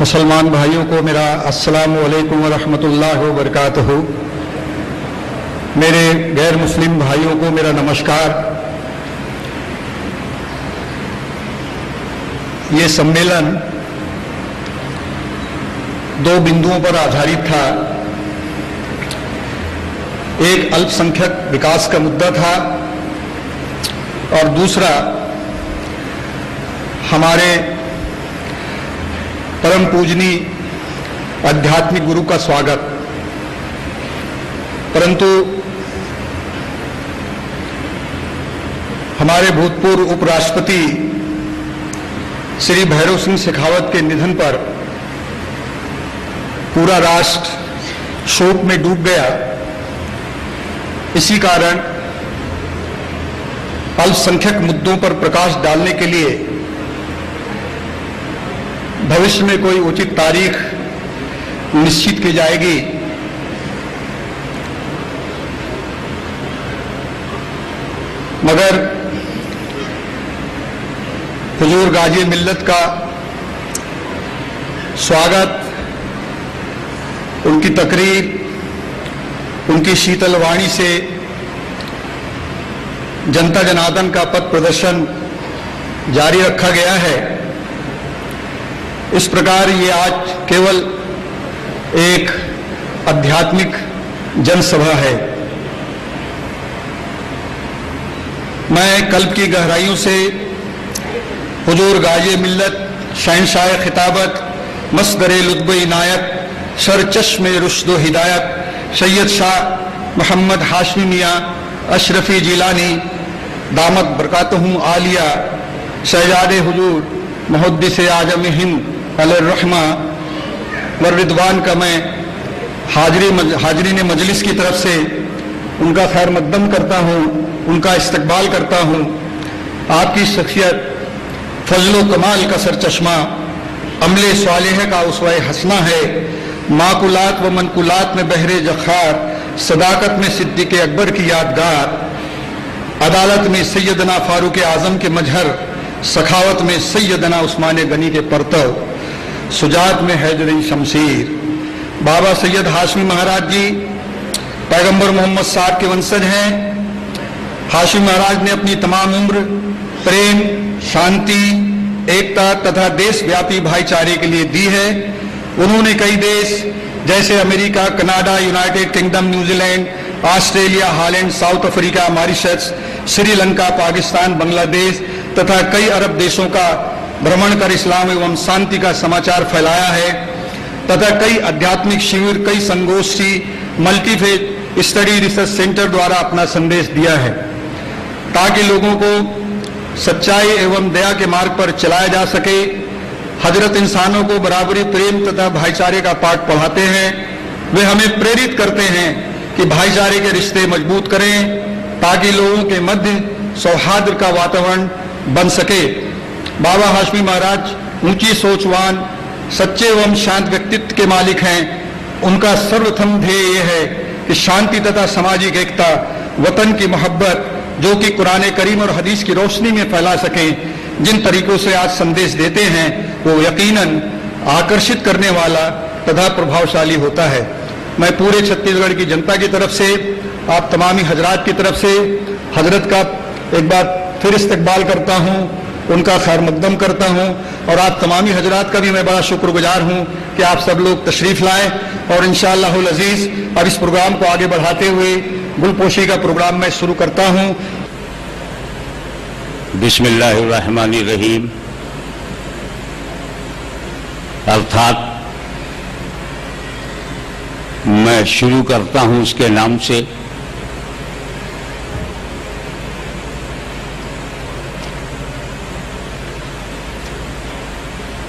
मुसलमान भाइयों को मेरा अस्सलामु अलैकुम व रहमतुल्लाहि व बरकातहू। मेरे गैर मुस्लिम भाइयों को मेरा नमस्कार। ये सम्मेलन दो बिंदुओं पर आधारित था। एक अल्पसंख्यक विकास का मुद्दा था और दूसरा हमारे परम पूजनीय आध्यात्मिक गुरु का स्वागत। परंतु हमारे भूतपूर्व उपराष्ट्रपति श्री भैरव सिंह शेखावत के निधन पर पूरा राष्ट्र शोक में डूब गया। इसी कारण अल्पसंख्यक मुद्दों पर प्रकाश डालने के लिए भविष्य में कोई उचित तारीख निश्चित की जाएगी। मगर हुजूर गाजी मिल्लत का स्वागत, उनकी तकरीर, उनकी शीतल वाणी से जनता जनार्दन का पथ प्रदर्शन जारी रखा गया है। इस प्रकार ये आज केवल एक आध्यात्मिक जनसभा है। मैं कल्ब की गहराइयों से हुजूर गाजी मिल्लत, शहंशाह खिताबत, मस्दरे लुत्ब इनायत, सर चश्मे रुश्द हिदायत, सैयद शाह मोहम्मद हाशमी मियाँ अशरफी जिलानी दामत बरकातहुम आलिया, शहजादे हुजूर मुहद्दिस आजम हिंद अलर्रहमा व रिदवान का मैं हाजरीन मजलिस की तरफ से उनका खैर मकदम करता हूँ, उनका इस्तकबाल करता हूँ। आपकी शख्सियत फजलो कमाल का सरचश्मा, अमले स्वालेह का उसवा हसना है। माकुलात व मनकुलात में बहरे जखार, सदाकत में सिद्दीक़ अकबर की यादगार, अदालत में सैयदना फारूक आजम के मजहर, सखावत में सैयदना उस्मान गनी के परतव, सुजात में हैदरी शमशीर। बाबा सैयद हाशमी महाराज जी पैगंबर मोहम्मद साहब के वंशज हैं। हाशमी महाराज ने अपनी तमाम उम्र प्रेम, शांति, एकता तथा देशव्यापी भाईचारे के लिए दी है। उन्होंने कई देश जैसे America, Canada, United kingdom, New Zealand, Australia, Holland, south Africa, Mauritius, Sri Lanka, Pakistan, Bangladesh तथा कई अरब देशों का भ्रमण कर इस्लाम एवं शांति का समाचार फैलाया है तथा कई आध्यात्मिक शिविर, कई संगोष्ठी, मल्टीफेथ स्टडी रिसर्च सेंटर द्वारा अपना संदेश दिया है ताकि लोगों को सच्चाई एवं दया के मार्ग पर चलाया जा सके। हजरत इंसानों को बराबरी, प्रेम तथा भाईचारे का पाठ पढ़ाते हैं। वे हमें प्रेरित करते हैं कि भाईचारे के रिश्ते मजबूत करें ताकि लोगों के मध्य सौहार्द का वातावरण बन सके। बाबा हाशमी महाराज ऊंची सोचवान, सच्चे एवं शांत व्यक्तित्व के मालिक हैं। उनका सर्वप्रथम ध्येय यह है कि शांति तथा सामाजिक एकता, वतन की मोहब्बत जो कि कुरान करीम और हदीस की रोशनी में फैला सकें। जिन तरीकों से आज संदेश देते हैं वो यकीनन आकर्षित करने वाला तथा प्रभावशाली होता है। मैं पूरे छत्तीसगढ़ की जनता की तरफ से, आप तमामी हजरात की तरफ से हजरत का एक बार फिर इस्तकबाल करता हूँ, उनका खैर मकदम करता हूँ और आप तमामी हजरात का भी मैं बड़ा शुक्रगुजार हूँ कि आप सब लोग तशरीफ़ लाएँ। और इंशाअल्लाहुल अज़ीज़ अब इस प्रोग्राम को आगे बढ़ाते हुए गुलपोशी का प्रोग्राम मैं शुरू करता हूँ। बिस्मिल्लाहिर्रहमानिर्रहीम। अर्थात मैं शुरू करता हूँ उसके नाम से।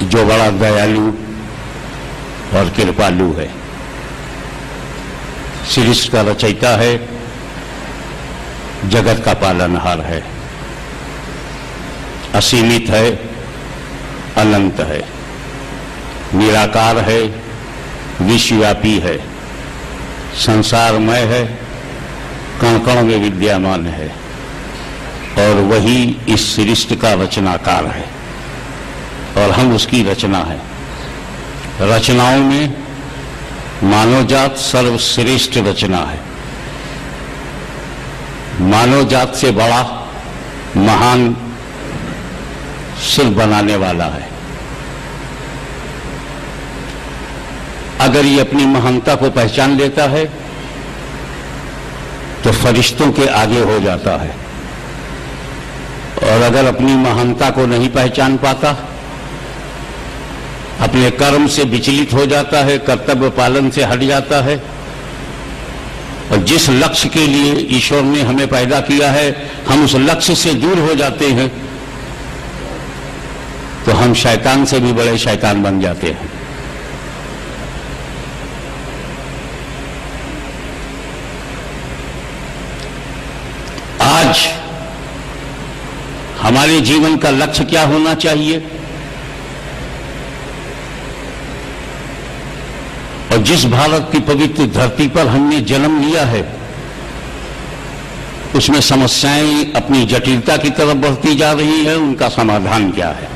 जो बड़ा दयालु और कृपालु है, सृष्टि का रचयिता है, जगत का पालनहार है, असीमित है, अनंत है, निराकार है, विश्वव्यापी है, संसारमय है, कण कण में विद्यमान है और वही इस सृष्टि का रचनाकार है और हम उसकी रचना है। रचनाओं में मानवजात सर्वश्रेष्ठ रचना है। मानवजात से बड़ा महान शिल्प बनाने वाला है। अगर ये अपनी महानता को पहचान लेता है तो फरिश्तों के आगे हो जाता है, और अगर अपनी महानता को नहीं पहचान पाता, अपने कर्म से विचलित हो जाता है, कर्तव्य पालन से हट जाता है, और जिस लक्ष्य के लिए ईश्वर ने हमें पैदा किया है हम उस लक्ष्य से दूर हो जाते हैं, तो हम शैतान से भी बड़े शैतान बन जाते हैं। आज हमारे जीवन का लक्ष्य क्या होना चाहिए, और जिस भारत की पवित्र धरती पर हमने जन्म लिया है उसमें समस्याएं अपनी जटिलता की तरफ बढ़ती जा रही है, उनका समाधान क्या है।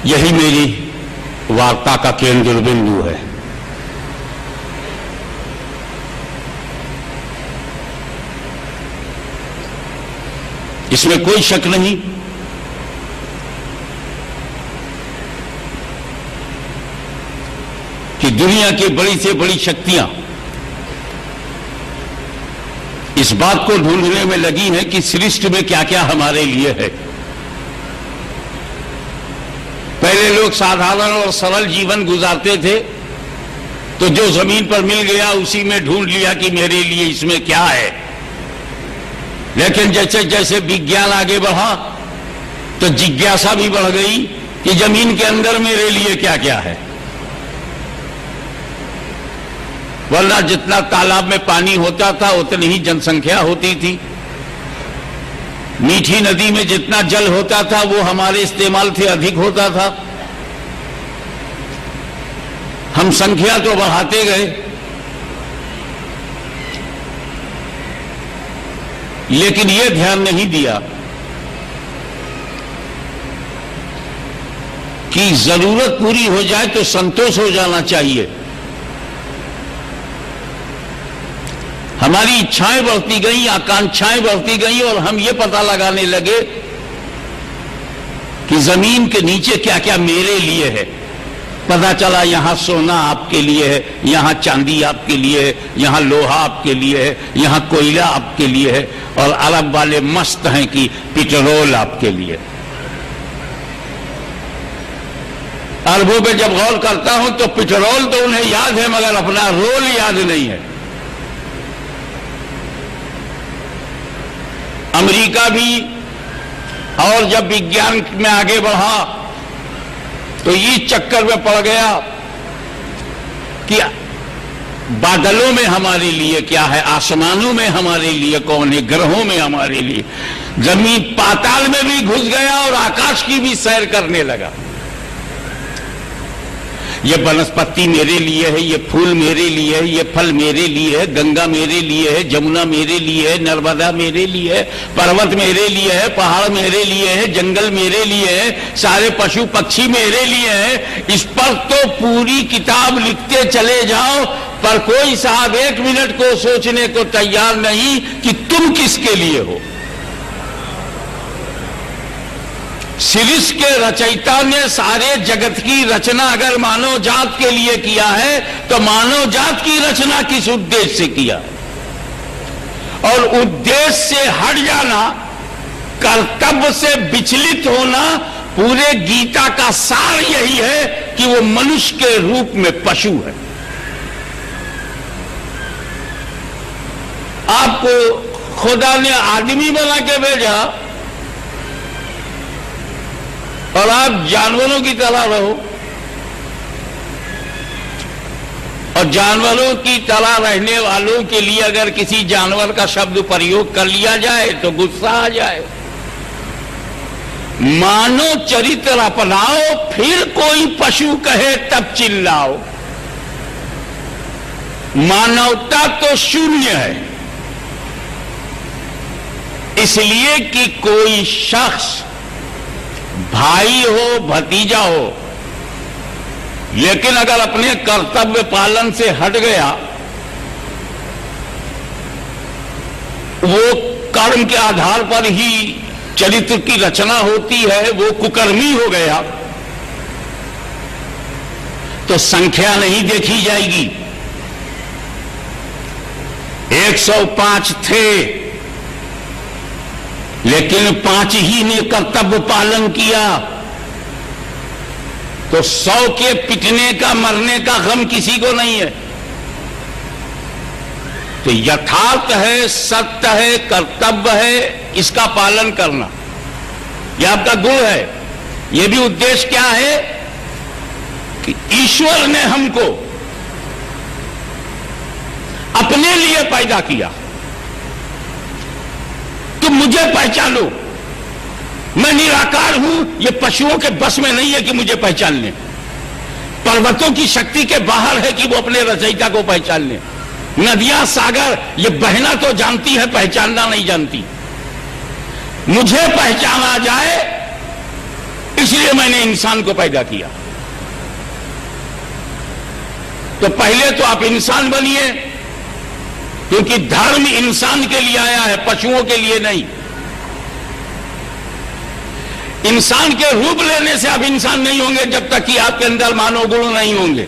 यही मेरी वार्ता का केंद्र बिंदु है। इसमें कोई शक नहीं कि दुनिया की बड़ी से बड़ी शक्तियां इस बात को ढूंढने में लगी हैं कि सृष्टि में क्या क्या हमारे लिए है। पहले लोग साधारण और सरल जीवन गुजारते थे, तो जो जमीन पर मिल गया उसी में ढूंढ लिया कि मेरे लिए इसमें क्या है। लेकिन जैसे जैसे विज्ञान आगे बढ़ा तो जिज्ञासा भी बढ़ गई कि जमीन के अंदर मेरे लिए क्या क्या है। वरना जितना तालाब में पानी होता था उतनी ही जनसंख्या होती थी। मीठी नदी में जितना जल होता था वो हमारे इस्तेमाल से अधिक होता था। हम संख्या तो बढ़ाते गए, लेकिन ये ध्यान नहीं दिया कि जरूरत पूरी हो जाए तो संतोष हो जाना चाहिए। हमारी इच्छाएं बढ़ती गई, आकांक्षाएं बढ़ती गई, और हम ये पता लगाने लगे कि जमीन के नीचे क्या क्या मेरे लिए है। पता चला यहां सोना आपके लिए है, यहां चांदी आपके लिए है, यहां लोहा आपके लिए है, यहां कोयला आपके लिए है, और अरब वाले मस्त हैं कि पेट्रोल आपके लिए। अरबों पे जब गौर करता हूं तो पेट्रोल तो उन्हें याद है मगर अपना रोल याद नहीं है। अमेरिका भी और जब विज्ञान में आगे बढ़ा तो इस चक्कर में पड़ गया कि बादलों में हमारे लिए क्या है, आसमानों में हमारे लिए कौन है, ग्रहों में हमारे लिए। जमीन पाताल में भी घुस गया और आकाश की भी सैर करने लगा। ये वनस्पति मेरे लिए है, ये फूल मेरे लिए है, ये फल मेरे लिए है, गंगा मेरे लिए है, जमुना मेरे लिए है, नर्मदा मेरे लिए है, पर्वत मेरे लिए है, पहाड़ मेरे लिए है, जंगल मेरे लिए है, सारे पशु पक्षी मेरे लिए है। इस पर तो पूरी किताब लिखते चले जाओ, पर कोई साहब एक मिनट को सोचने को तैयार नहीं कि तुम किसके लिए हो। सृष्टि के रचयिता ने सारे जगत की रचना अगर मानव जात के लिए किया है तो मानव जात की रचना किस उद्देश्य से किया, और उद्देश्य से हट जाना, कर्तव्य से विचलित होना, पूरे गीता का सार यही है कि वो मनुष्य के रूप में पशु है। आपको खुदा ने आदमी बना के भेजा और आप जानवरों की तरह रहो, और जानवरों की तरह रहने वालों के लिए अगर किसी जानवर का शब्द प्रयोग कर लिया जाए तो गुस्सा आ जाए। मानव चरित्र अपनाओ, फिर कोई पशु कहे तब चिल्लाओ। मानवता तो शून्य है, इसलिए कि कोई शख्स भाई हो, भतीजा हो, लेकिन अगर अपने कर्तव्य पालन से हट गया, वो कर्म के आधार पर ही चरित्र की रचना होती है, वो कुकर्मी हो गया, तो संख्या नहीं देखी जाएगी। 105 थे, लेकिन 5 ही ने कर्तव्य पालन किया, तो 100 के पिटने का, मरने का गम किसी को नहीं है। तो यथार्थ है, सत्य है, कर्तव्य है, इसका पालन करना यह आपका गुण है। यह भी उद्देश्य क्या है कि ईश्वर ने हमको अपने लिए पैदा किया, तो मुझे पहचानो, मैं निराकार हूं, यह पशुओं के बस में नहीं है कि मुझे पहचान लें। पर्वतों की शक्ति के बाहर है कि वो अपने रचयिता को पहचान लें। नदियां, सागर, ये बहना तो जानती है, पहचानना नहीं जानती। मुझे पहचाना जाए, इसलिए मैंने इंसान को पैदा किया। तो पहले तो आप इंसान बनिए, क्योंकि धर्म इंसान के लिए आया है, पशुओं के लिए नहीं। इंसान के रूप लेने से आप इंसान नहीं होंगे जब तक कि आपके अंदर मानव गुण नहीं होंगे।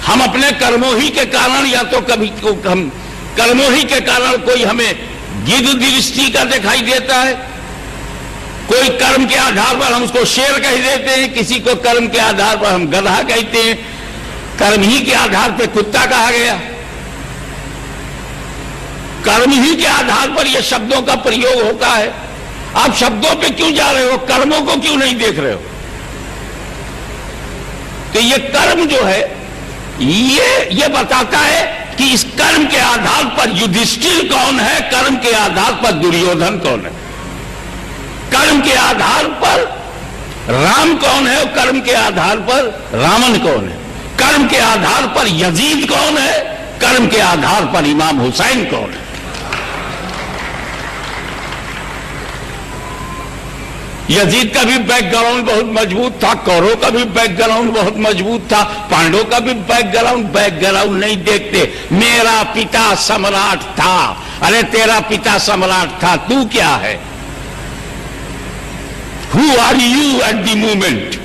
हम अपने कर्मों ही के कारण, या तो कभी हम कर्मों ही के कारण कोई हमें गिद्ध दृष्टि का दिखाई देता है, कोई कर्म के आधार पर हम उसको शेर कह देते हैं, किसी को कर्म के आधार पर हम गधा कहते हैं, कर्म ही के आधार पर कुत्ता कहा गया। कर्म ही के आधार पर यह शब्दों का प्रयोग होता है। आप शब्दों पे क्यों जा रहे हो, कर्मों को क्यों नहीं देख रहे हो? तो ये कर्म जो है, ये बताता है कि इस कर्म के आधार पर युधिष्ठिर कौन है, कर्म के आधार पर दुर्योधन कौन है, कर्म के आधार पर राम कौन है, और कर्म के आधार पर रावण कौन है, कर्म के आधार पर यजीद कौन है, कर्म के आधार पर इमाम हुसैन कौन है। यजीद का भी बैकग्राउंड बहुत मजबूत था, कौरव का भी बैकग्राउंड बहुत मजबूत था, पांडवों का भी बैकग्राउंड नहीं देखते। मेरा पिता सम्राट था। अरे तेरा पिता सम्राट था, तू क्या है? Who are you at the moment?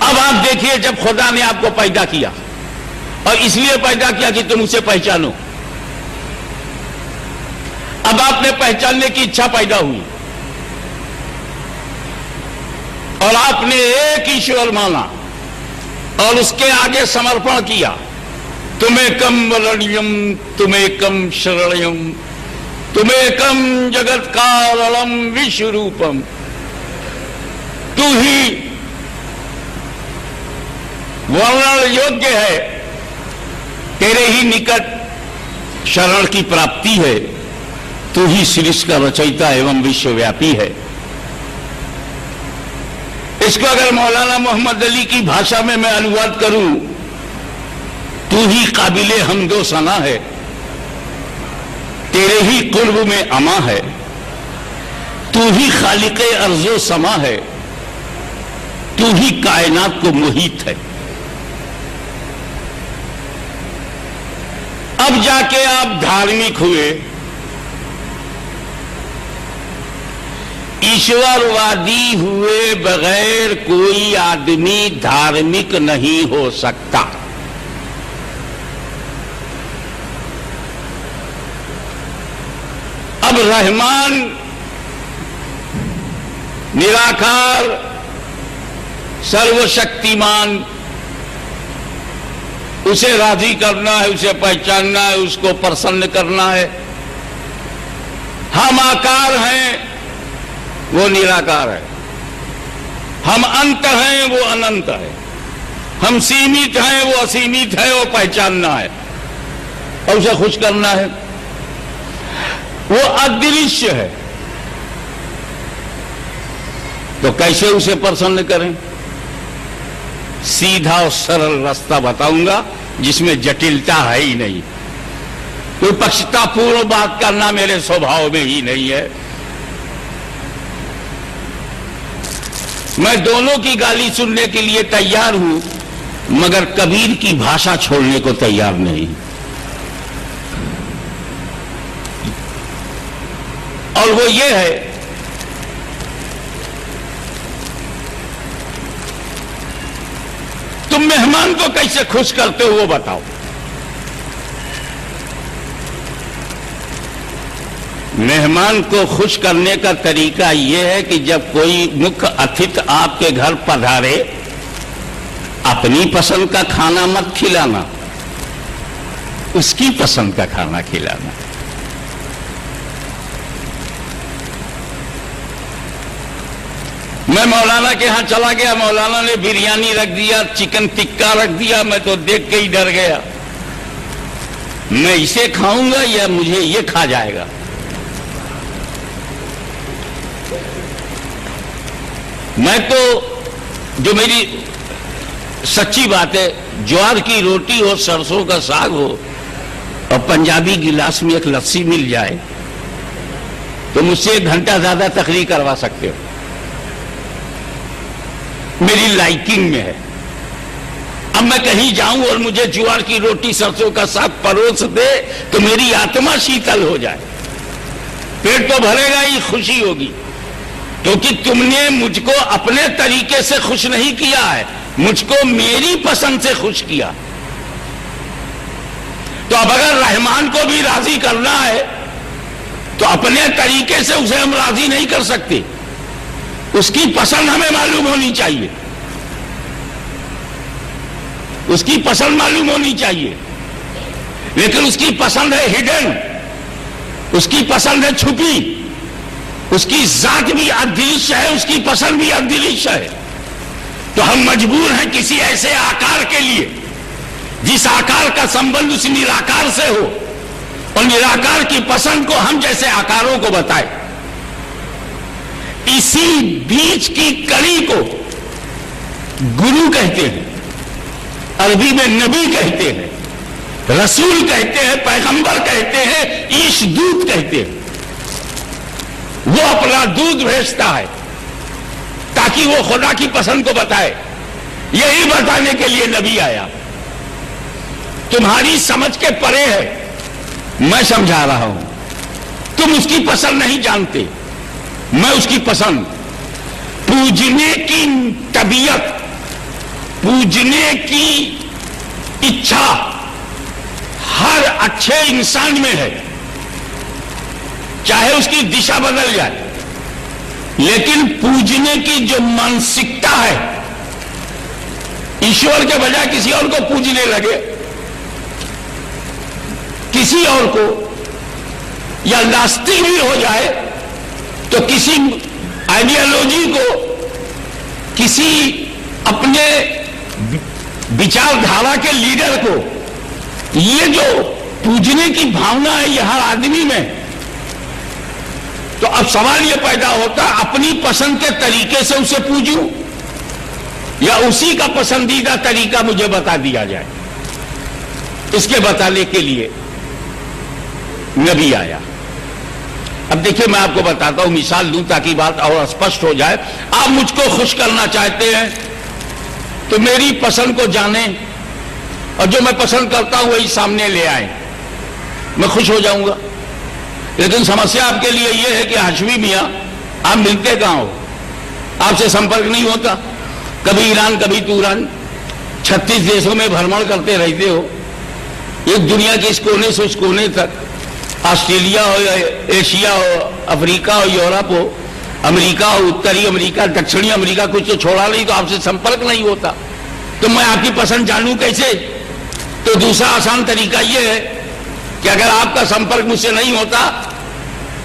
अब आप देखिए, जब खुदा ने आपको पैदा किया, और इसलिए पैदा किया कि तुम उसे पहचानो, अब आपने पहचानने की इच्छा पैदा हुई और आपने एक ईश्वर माना और उसके आगे समर्पण किया। तुमेकम वरणीयम, तुमेकम शरणयम, तुमेकम जगत कारणम विश्वरूपम। तू ही वर्णन योग्य है, तेरे ही निकट शरण की प्राप्ति है। तू ही सृष्टि का रचयिता एवं विश्वव्यापी है। इसको अगर मौलाना मोहम्मद अली की भाषा में मैं अनुवाद करूं, तू ही काबिले हमदो सना है, तेरे ही कुर्ब में अमा है, तू ही खालिके अर्जो समा है, तू ही कायनात को मुहित है। अब जाके आप धार्मिक हुए, ईश्वरवादी हुए बगैर कोई आदमी धार्मिक नहीं हो सकता। अब रहमान, निराकार, सर्वशक्तिमान, उसे राजी करना है, उसे पहचानना है, उसको प्रसन्न करना है। हम आकार हैं, वो निराकार है। हम अंत हैं, वो अनंत है। हम सीमित हैं, वो असीमित है, वो पहचानना है और उसे खुश करना है। वो अदृश्य है, तो कैसे उसे प्रसन्न करें? सीधा और सरल रास्ता बताऊंगा जिसमें जटिलता है ही नहीं। कोई पक्षतापूर्ण बात करना मेरे स्वभाव में ही नहीं है। मैं दोनों की गाली सुनने के लिए तैयार हूं, मगर कबीर की भाषा छोड़ने को तैयार नहीं। और वो ये है, तुम मेहमान को कैसे खुश करते हो वो बताओ। मेहमान को खुश करने का तरीका यह है कि जब कोई मुख्य अतिथि आपके घर पधारे, अपनी पसंद का खाना मत खिलाना, उसकी पसंद का खाना खिलाना। मैं मौलाना के यहां चला गया, मौलाना ने बिरयानी रख दिया, चिकन टिक्का रख दिया, मैं तो देख के ही डर गया। मैं इसे खाऊंगा या मुझे ये खा जाएगा। मैं तो, जो मेरी सच्ची बात है, ज्वार की रोटी हो, सरसों का साग हो और पंजाबी गिलास में एक लस्सी मिल जाए तो मुझसे 1 घंटा ज्यादा तकरीर करवा सकते हो, मेरी लाइकिंग में है। अब मैं कहीं जाऊं और मुझे ज्वार की रोटी सरसों का साग परोस दे तो मेरी आत्मा शीतल हो जाए, पेट तो भरेगा ही, खुशी होगी, क्योंकि तुमने मुझको अपने तरीके से खुश नहीं किया है, मुझको मेरी पसंद से खुश किया। तो अब अगर रहमान को भी राजी करना है तो अपने तरीके से उसे हम राजी नहीं कर सकते, उसकी पसंद हमें मालूम होनी चाहिए, उसकी पसंद मालूम होनी चाहिए। लेकिन उसकी पसंद है हिडन, उसकी पसंद है छुपी, उसकी जात भी अदृश्य है, उसकी पसंद भी अदृश्य है। तो हम मजबूर हैं किसी ऐसे आकार के लिए जिस आकार का संबंध उस निराकार से हो और निराकार की पसंद को हम जैसे आकारों को बताए। इसी बीच की कड़ी को गुरु कहते हैं, अरबी में नबी कहते हैं, रसूल कहते हैं, पैगंबर कहते हैं, ईश दूत कहते हैं। वो अपना दूध भेजता है ताकि वो खुदा की पसंद को बताए। यही बताने के लिए नबी आया। तुम्हारी समझ के परे है, मैं समझा रहा हूं। तुम उसकी पसंद नहीं जानते, मैं उसकी पसंद, पूजने की तबीयत, पूजने की इच्छा हर अच्छे इंसान में है, चाहे उसकी दिशा बदल जाए। लेकिन पूजने की जो मानसिकता है, ईश्वर के बजाय किसी और को पूजने लगे, किसी और को, या नास्तिक भी हो जाए तो किसी आइडियोलॉजी को, किसी अपने विचारधारा के लीडर को, ये जो पूजने की भावना है ये हर आदमी में। तो अब सवाल ये पैदा होता, अपनी पसंद के तरीके से उसे पूजूं या उसी का पसंदीदा तरीका मुझे बता दिया जाए। इसके बताने के लिए नबी आया। अब देखिए, मैं आपको बताता हूं, मिसाल दूं ताकि बात और स्पष्ट हो जाए। आप मुझको खुश करना चाहते हैं तो मेरी पसंद को जाने और जो मैं पसंद करता हूं वही सामने ले आए, मैं खुश हो जाऊंगा। लेकिन समस्या आपके लिए यह है कि हाशमी मियां, आप मिलते कहां हो, आपसे संपर्क नहीं होता। कभी ईरान, कभी तुरान, 36 देशों में भ्रमण करते रहते हो, एक दुनिया के इस कोने से उस कोने तक, ऑस्ट्रेलिया हो या एशिया हो, अफ्रीका हो, यूरोप हो, अमेरिका हो, उत्तरी अमेरिका, दक्षिणी अमेरिका, कुछ तो छोड़ा नहीं, तो आपसे संपर्क नहीं होता। तो मैं आपकी पसंद जानूं कैसे? तो दूसरा आसान तरीका यह है कि अगर आपका संपर्क मुझसे नहीं होता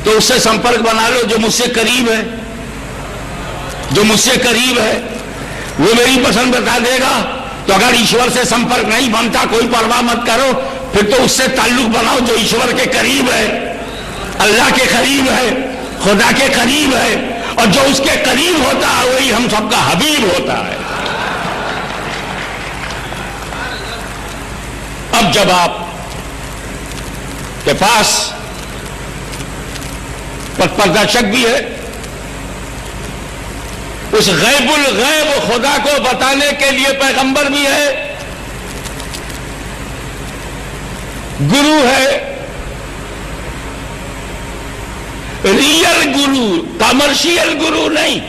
तो उससे संपर्क बना लो जो मुझसे करीब है। जो मुझसे करीब है वो मेरी पसंद बता देगा। तो अगर ईश्वर से संपर्क नहीं बनता, कोई परवाह मत करो, फिर तो उससे ताल्लुक बनाओ जो ईश्वर के करीब है, अल्लाह के करीब है, खुदा के करीब है। और जो उसके करीब होता है वही हम सबका हबीब होता है। अब जब आप के पास पथ प्रदर्शक भी है। उस गैबुल गैब खुदा को बताने के लिए पैगंबर भी है, गुरु है, रियल गुरु, कमर्शियल गुरु नहीं।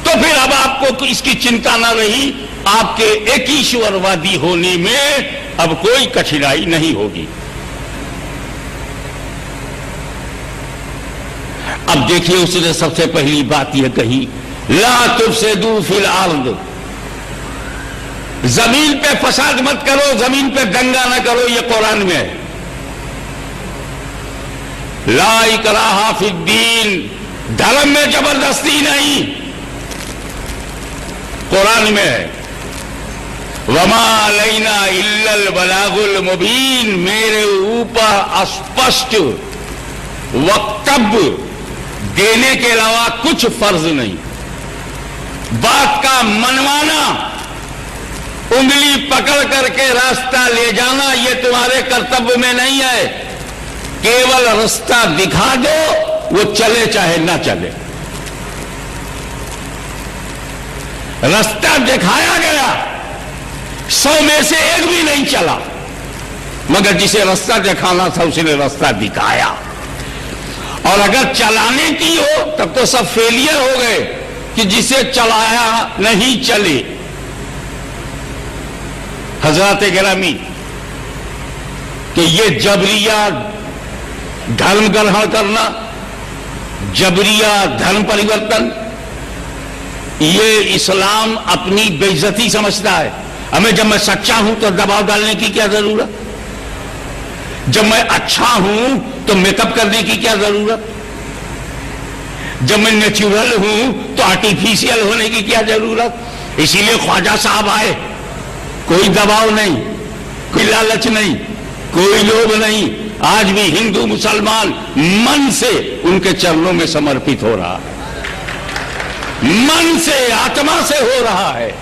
तो फिर अब आपको इसकी चिंता ना रही, आपके एक ईश्वरवादी होने में अब कोई कठिनाई नहीं होगी। अब देखिए, उसने सबसे पहली बात यह कही, ला तुफसिदू फिल अर्द, जमीन पे फसाद मत करो, जमीन पे दंगा ना करो, यह कुरान में है। ला इकराहा फिद्दीन, धर्म में जबरदस्ती नहीं, कुरान में है। वमा अलैना इल्लल बलागुल मुबीन, मेरे ऊपर स्पष्ट वक्तव्य देने के अलावा कुछ फर्ज नहीं। बात का मनवाना, उंगली पकड़ करके रास्ता ले जाना, यह तुम्हारे कर्तव्य में नहीं है। केवल रास्ता दिखा दो, वो चले चाहे ना चले। रास्ता दिखाया गया, 100 में से एक भी नहीं चला, मगर जिसे रास्ता दिखाना था उसने रास्ता दिखाया। और अगर चलाने की हो तब तो सब फेलियर हो गए कि जिसे चलाया नहीं चले। हजरत गिरामी कि ये जबरिया धर्म ग्रहण करना, जबरिया धर्म परिवर्तन, ये इस्लाम अपनी बेइज्जती समझता है। हमें जब मैं सच्चा हूं तो दबाव डालने की क्या जरूरत, जब मैं अच्छा हूं तो मेकअप करने की क्या जरूरत, जब मैं नेचुरल हूं तो आर्टिफिशियल होने की क्या जरूरत। इसीलिए ख्वाजा साहब आए, कोई दबाव नहीं, कोई लालच नहीं, कोई लोभ नहीं। आज भी हिंदू मुसलमान मन से उनके चरणों में समर्पित हो रहा है, मन से, आत्मा से हो रहा है।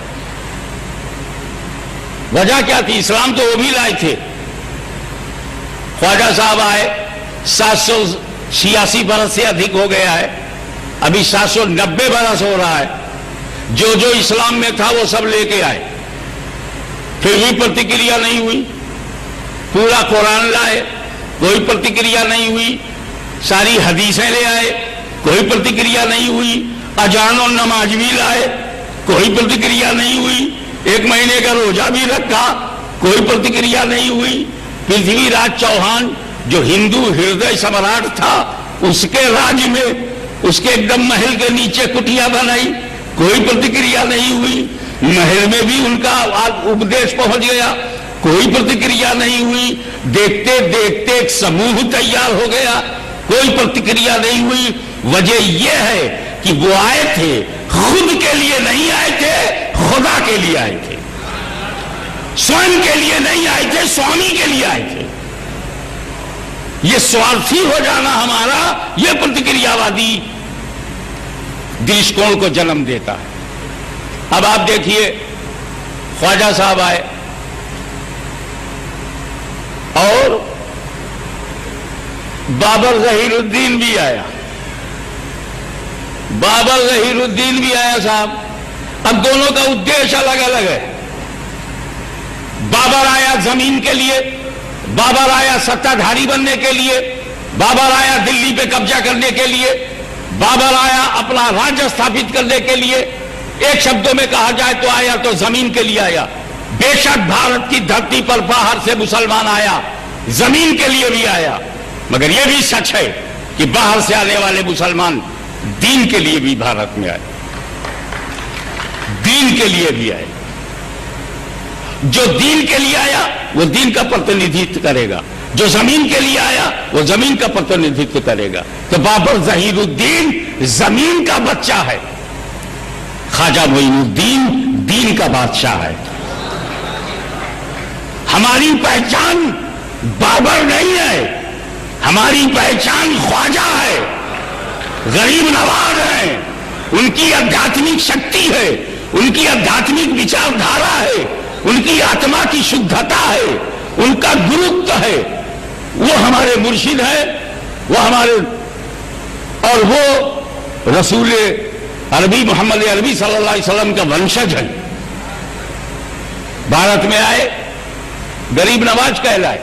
वजह क्या थी? इस्लाम तो वो भी लाए थे। ख्वाजा साहब आए, 786 बरस से अधिक हो गया है, अभी 790 बरस हो रहा है। जो जो इस्लाम में था वो सब लेके आए, फिर भी प्रतिक्रिया नहीं हुई। पूरा कुरान लाए, कोई प्रतिक्रिया नहीं हुई। सारी हदीसें ले आए, कोई प्रतिक्रिया नहीं हुई। अजान और नमाज भी लाए, कोई प्रतिक्रिया नहीं हुई। 1 महीने का रोजा भी रखा, कोई प्रतिक्रिया नहीं हुई। पृथ्वीराज चौहान जो हिंदू हृदय सम्राट था, उसके राज्य में, उसके एकदम महल के नीचे कुटिया बनाई, कोई प्रतिक्रिया नहीं हुई। महल में भी उनका उपदेश पहुंच गया, कोई प्रतिक्रिया नहीं हुई। देखते देखते एक समूह तैयार हो गया, कोई प्रतिक्रिया नहीं हुई। वजह यह है कि वो आए थे, खुद के लिए नहीं आए थे, खुदा के लिए आए थे। स्वयं के लिए नहीं आए थे, स्वामी के लिए आए थे। ये स्वार्थी हो जाना हमारा, ये प्रतिक्रियावादी दृष्टिकोण को जन्म देता है। अब आप देखिए, ख्वाजा साहब आए और बाबर जहीरुद्दीन भी आया, बाबर जहीरुद्दीन भी आया साहब। अब दोनों का उद्देश्य अलग अलग है। बाबर आया जमीन के लिए, बाबर आया सत्ताधारी बनने के लिए, बाबर आया दिल्ली पे कब्जा करने के लिए, बाबर आया अपना राज्य स्थापित करने के लिए। एक शब्दों में कहा जाए तो आया तो जमीन के लिए आया। बेशक भारत की धरती पर बाहर से मुसलमान आया, जमीन के लिए भी आया, मगर यह भी सच है कि बाहर से आने वाले मुसलमान दीन के लिए भी भारत में आए, दीन के लिए भी आए। जो दीन के लिए आया वो दीन का प्रतिनिधित्व करेगा, जो जमीन के लिए आया वो जमीन का प्रतिनिधित्व करेगा। तो बाबर जहीरुद्दीन जमीन का बच्चा है, ख्वाजा मोइनुद्दीन दीन का बादशाह है। हमारी पहचान बाबर नहीं है, हमारी पहचान ख्वाजा है, गरीब नवाज है। उनकी आध्यात्मिक शक्ति है, उनकी आध्यात्मिक विचारधारा है, उनकी आत्मा की शुद्धता है, उनका गुरुत्व है, वो हमारे मुर्शिद है, वो हमारे, और वो रसूल अरबी मोहम्मद अरबी सल्लल्लाहु अलैहि वसल्लम का वंशज है। भारत में आए, गरीब नवाज कहलाए,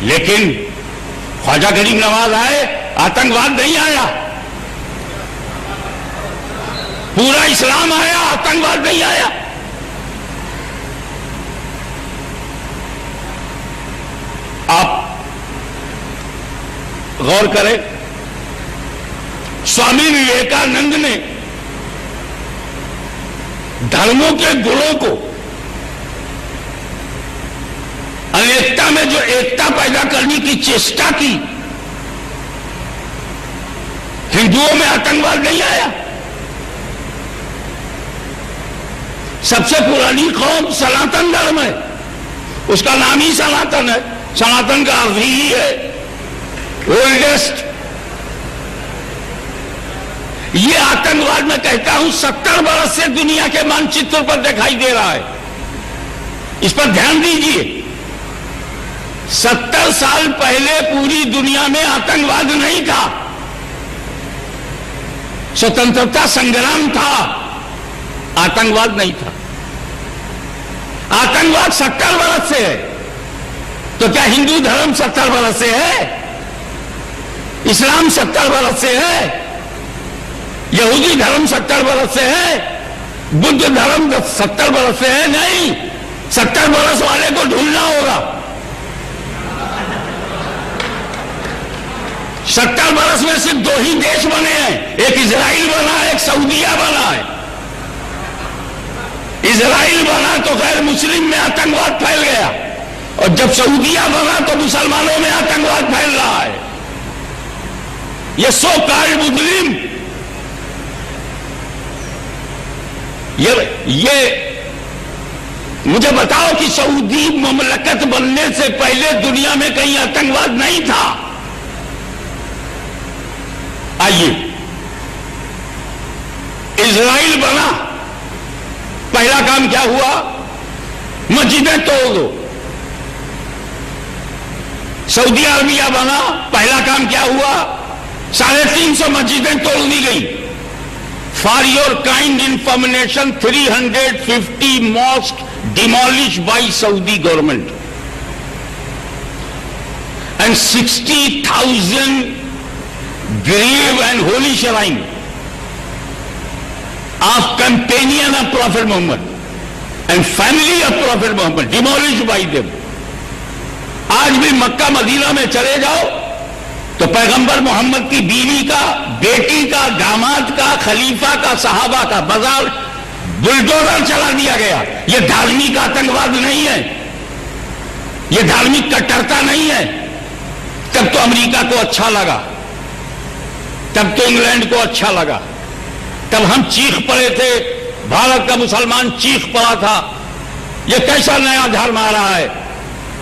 लेकिन ख्वाजा गरीब नवाज आए, आतंकवाद नहीं आया। पूरा इस्लाम आया, आतंकवाद नहीं आया। आप गौर करें, स्वामी विवेकानंद ने धर्मों के गुणों को, अनेकता में जो एकता पैदा करने की चेष्टा की, हिंदुओं में आतंकवाद नहीं आया। सबसे पुरानी कौम सनातन धर्म है, उसका नाम ही सनातन है, सनातन का अर्थ ही है ओल्डेस्ट। ये आतंकवाद मैं कहता हूं 70 बरस से दुनिया के मानचित्र पर दिखाई दे रहा है। इस पर ध्यान दीजिए, 70 साल पहले पूरी दुनिया में आतंकवाद नहीं था, स्वतंत्रता संग्राम था, आतंकवाद नहीं था। आतंकवाद 70 बरस से है, तो क्या हिंदू धर्म 70 बरस से है? इस्लाम 70 बरस से है? यहूदी धर्म 70 बरस से है? बुद्ध धर्म 70 बरस से है? नहीं, 70 बरस वाले को ढूंढना होगा। 70 बरस में सिर्फ 2 ही देश बने हैं, एक इजराइल बना है, एक सऊदीया बना है। इजराइल बना तो गैर मुस्लिम में आतंकवाद फैल गया, और जब सऊदीया बना तो मुसलमानों में आतंकवाद फैल रहा है। ये सो कॉल्ड मुस्लिम, ये मुझे बताओ कि सऊदी ममलकत बनने से पहले दुनिया में कहीं आतंकवाद नहीं था? आइए, इजराइल बना, पहला काम क्या हुआ? मस्जिदें तोड़ दो। सऊदी अरबिया बना, पहला काम क्या हुआ? 350 मस्जिदें तोड़ दी गई। For your kind information, 350 mosque demolish by Saudi government and 60,000 grave and holy shrine of companion of Prophet Muhammad and family of Prophet Muhammad demolished by them. आज भी मक्का मदीना में चले जाओ तो पैगंबर मोहम्मद की बीवी का, बेटी का, दामाद का, खलीफा का, सहाबा का बाजार बुलडोजर चला दिया गया। यह धार्मिक आतंकवाद नहीं है, यह धार्मिक कट्टरता नहीं है। तब तो अमेरिका को अच्छा लगा, तब तो इंग्लैंड को अच्छा लगा, तब हम चीख पड़े थे, भारत का मुसलमान चीख पड़ा था। यह कैसा नया धर्म आ रहा है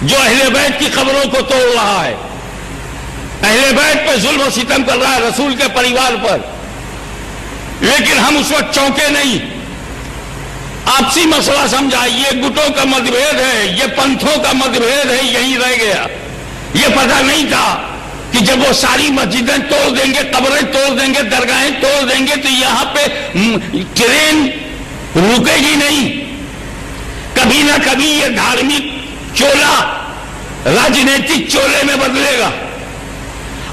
जो अहले बैत की खबरों को तोड़ रहा है, अहले बैत पे जुल्म और सितम कर रहा है, रसूल के परिवार पर। लेकिन हम उस वक्त चौंके नहीं, आपसी मसला समझा, ये गुटों का मतभेद है, ये पंथों का मतभेद है, यही रह गया। ये पता नहीं था कि जब वो सारी मस्जिदें तोड़ देंगे, कब्रें तोड़ देंगे, दरगाहें तोड़ देंगे, तो यहां पे ट्रेन रुकेगी नहीं। कभी ना कभी ये धार्मिक चोला राजनीतिक चोले में बदलेगा,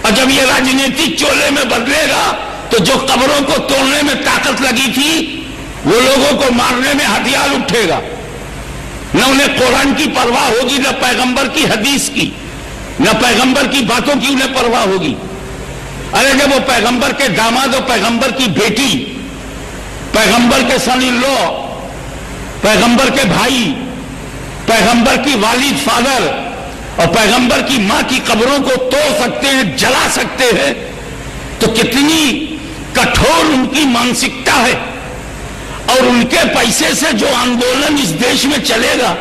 और जब ये राजनीतिक चोले में बदलेगा तो जो कब्रों को तोड़ने में ताकत लगी थी, वो लोगों को मारने में हथियार उठेगा। न उन्हें कुरान की परवाह होगी, न पैगंबर की हदीस की, न पैगंबर की बातों की उन्हें परवाह होगी। अरे जब वो पैगंबर के दामाद और पैगंबर की बेटी, पैगंबर के सन इन लॉ, पैगंबर के भाई, पैगंबर की वालिद फादर और पैगंबर की मां की कब्रों को तोड़ सकते हैं, जला सकते हैं, तो कितनी कठोर उनकी मानसिकता है। और उनके पैसे से जो आंदोलन इस देश में चलेगा,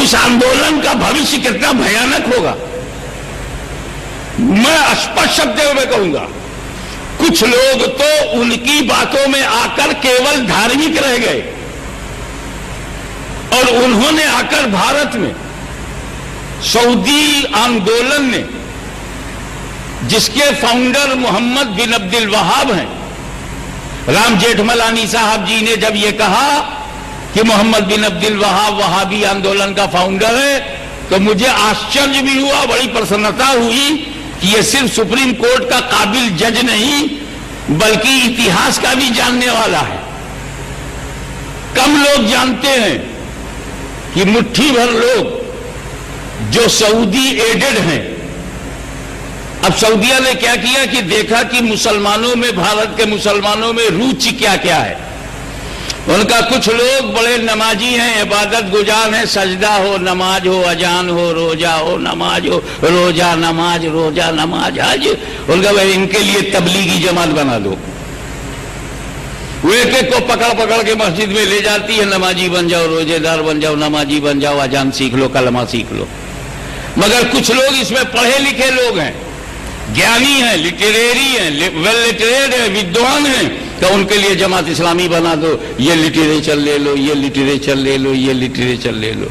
उस आंदोलन का भविष्य कितना भयानक होगा। मैं स्पष्ट शब्दों में कहूंगा, कुछ लोग तो उनकी बातों में आकर केवल धार्मिक रह गए और उन्होंने आकर भारत में सऊदी आंदोलन ने, जिसके फाउंडर मोहम्मद बिन अब्दुल वहाब हैं, राम जेठमलानी साहब जी ने जब यह कहा कि मोहम्मद बिन अब्दुल वहाब वहाबी आंदोलन का फाउंडर है, तो मुझे आश्चर्य भी हुआ, बड़ी प्रसन्नता हुई कि यह सिर्फ सुप्रीम कोर्ट का काबिल जज नहीं बल्कि इतिहास का भी जानने वाला है। कम लोग जानते हैं कि मुट्ठी भर लोग जो सऊदी एडेड हैं, अब सऊदिया ने क्या किया कि देखा कि मुसलमानों में, भारत के मुसलमानों में रुचि क्या क्या है। उनका कुछ लोग बड़े नमाजी हैं, इबादत गुजार हैं, सजदा हो, नमाज हो, अजान हो, रोजा हो, नमाज हो, रोजा नमाज, रोजा नमाज हज। उनका भाई इनके लिए तबलीगी जमात बना दो। वो एक एक को पकड़ पकड़ के मस्जिद में ले जाती है, नमाजी बन जाओ, रोजेदार बन जाओ, नमाजी बन जाओ, अजान सीख लो, कलमा सीख लो। मगर कुछ लोग इसमें पढ़े लिखे लोग हैं, ज्ञानी हैं, लिटरेरी हैं, वेल लिटरेट है, विद्वान हैं, तो उनके लिए जमात इस्लामी बना दो। ये लिटरेचर ले लो, ये लिटरेचर ले लो, ये लिटरेचर ले लो।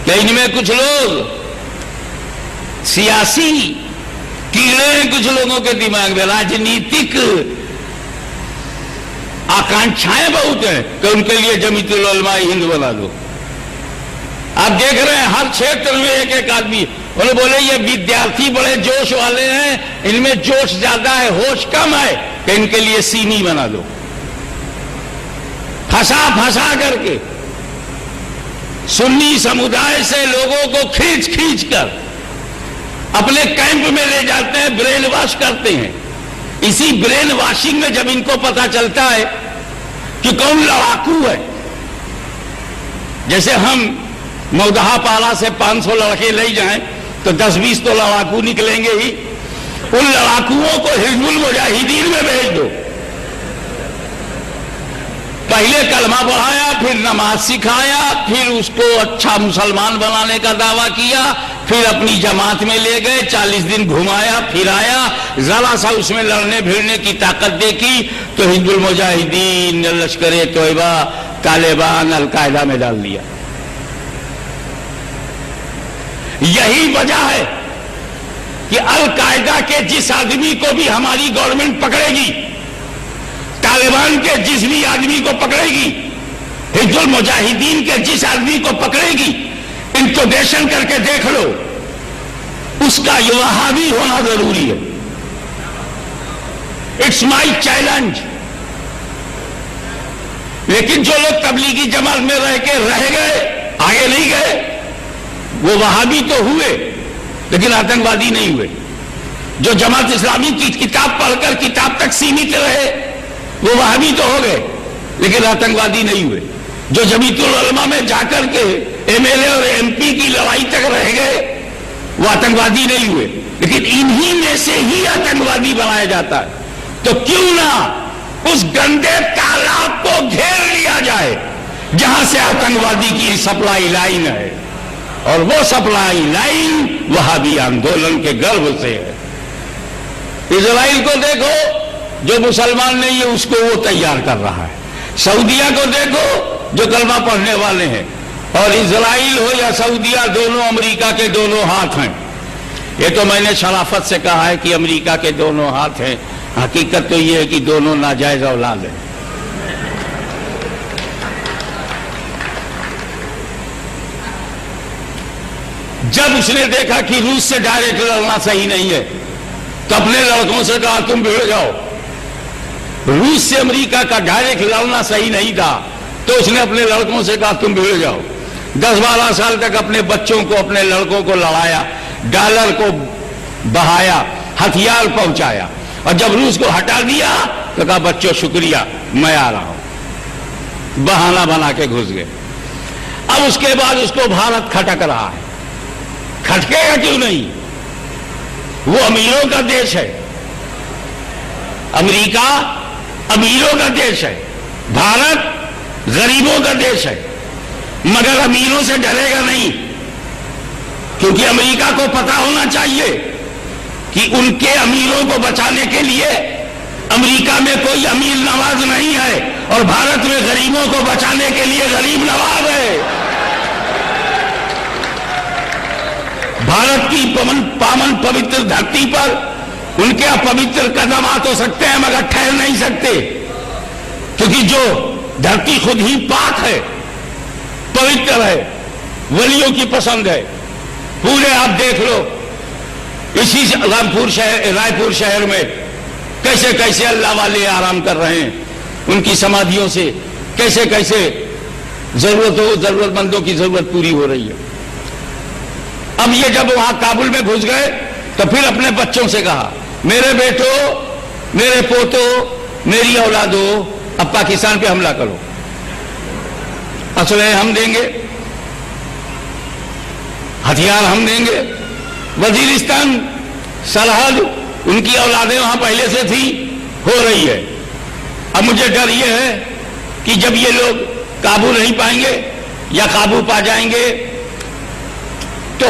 क्या इनमें कुछ लोग सियासी कीड़े हैं, कुछ लोगों के दिमाग में राजनीतिक आकांक्षाएं बहुत हैं, तो उनके लिए जमीयतुल उलमा हिंद बना दो। आप देख रहे हैं हर क्षेत्र में एक एक आदमी, उन्होंने बोले ये विद्यार्थी बड़े जोश वाले हैं, इनमें जोश ज्यादा है, होश कम है, कि इनके लिए सीमी बना दो। फंसा फंसा करके सुन्नी समुदाय से लोगों को खींच खींच कर अपने कैंप में ले जाते हैं, ब्रेन वॉश करते हैं। इसी ब्रेन वॉशिंग में जब इनको पता चलता है कि कौन लड़ाकू है, जैसे हम मौदहा पारा से 500 लड़के ले जाएं तो 10-20 तो लड़ाकू निकलेंगे ही। उन लड़ाकुओं को हिजबुल मुजाहिदीन में भेज दो। पहले कलमा पढ़ाया, फिर नमाज सिखाया, फिर उसको अच्छा मुसलमान बनाने का दावा किया, फिर अपनी जमात में ले गए, 40 दिन घुमाया फिराया, जरा सा उसमें लड़ने भिड़ने की ताकत देखी तो हिजबुल मुजाहिदीन, लश्कर तोयबा, तालिबान, अलकायदा में डाल दिया। यही वजह है कि अलकायदा के जिस आदमी को भी हमारी गवर्नमेंट पकड़ेगी, तालिबान के जिस भी आदमी को पकड़ेगी, हिजबुल मुजाहिदीन के जिस आदमी को पकड़ेगी, इंट्रोडेक्शन करके देख लो, उसका वहाबी होना जरूरी है। It's my challenge. लेकिन जो लोग तबलीगी जमात में रह के रह गए, आगे नहीं गए, वो वहाबी तो हुए लेकिन आतंकवादी नहीं हुए। जो जमात इस्लामी की किताब पढ़कर किताब तक सीमित रहे, वो वहाबी तो हो गए लेकिन आतंकवादी नहीं हुए। जो जमीयतुल उलमा में जाकर के एमएलए और एमपी की लड़ाई तक रह गए, वो आतंकवादी नहीं हुए, लेकिन इन्हीं में से ही आतंकवादी बनाया जाता है। तो क्यों ना उस गंदे तालाब को घेर लिया जाए जहां से आतंकवादी की सप्लाई लाइन है, और वो सप्लाई लाइन वहाबी आंदोलन के गर्भ से है। इजराइल को देखो, जो मुसलमान नहीं है उसको वो तैयार कर रहा है। सऊदिया को देखो, जो कलमा पढ़ने वाले हैं। और इजराइल हो या सऊदिया, दोनों अमेरिका के दोनों हाथ हैं। ये तो मैंने शराफत से कहा है कि अमेरिका के दोनों हाथ हैं, हकीकत तो ये है कि दोनों नाजायज औलाद हैं। जब उसने देखा कि रूस से डायरेक्ट लड़ना सही नहीं है, तो अपने लड़कों से कहा तुम भिड़ जाओ। रूस से अमेरिका का डायरेक्ट लड़ना सही नहीं था, तो उसने अपने लड़कों से कहा तुम भिड़ जाओ। 10-12 साल तक अपने बच्चों को, अपने लड़कों को लड़ाया, डॉलर को बहाया, हथियार पहुंचाया, और जब रूस को हटा दिया तो कहा बच्चों शुक्रिया, मैं आ रहा हूं। बहाना बना के घुस गए। अब उसके बाद उसको भारत खटक रहा है। खटकेगा क्यों नहीं? वो अमीरों का देश है। अमेरिका अमीरों का देश है, भारत गरीबों का देश है। मगर अमीरों से डरेगा नहीं, क्योंकि अमेरिका को पता होना चाहिए कि उनके अमीरों को बचाने के लिए अमेरिका में कोई अमीर नवाज नहीं है और भारत में गरीबों को बचाने के लिए गरीब नवाज है। भारत की पावन पवित्र धरती पर उनके अपवित्र कदम आ तो सकते हैं मगर ठहर नहीं सकते, क्योंकि जो धरती खुद ही पाक है, पवित्र है, वलियों की पसंद है। पूरे आप देख लो इसी रायपुर शहर में कैसे कैसे अल्लाह वाले आराम कर रहे हैं, उनकी समाधियों से कैसे कैसे जरूरतमंदों की जरूरत पूरी हो रही है। अब ये जब वहां काबुल में घुस गए तो फिर अपने बच्चों से कहा, मेरे बेटो, मेरे पोतो, मेरी औलादो, अब पाकिस्तान पे हमला करो, असलहे हम देंगे, हथियार हम देंगे। वजीरिस्तान सरहद उनकी औलादें वहां पहले से थी, हो रही है। अब मुझे डर यह है कि जब ये लोग काबू नहीं पाएंगे या काबू पा जाएंगे तो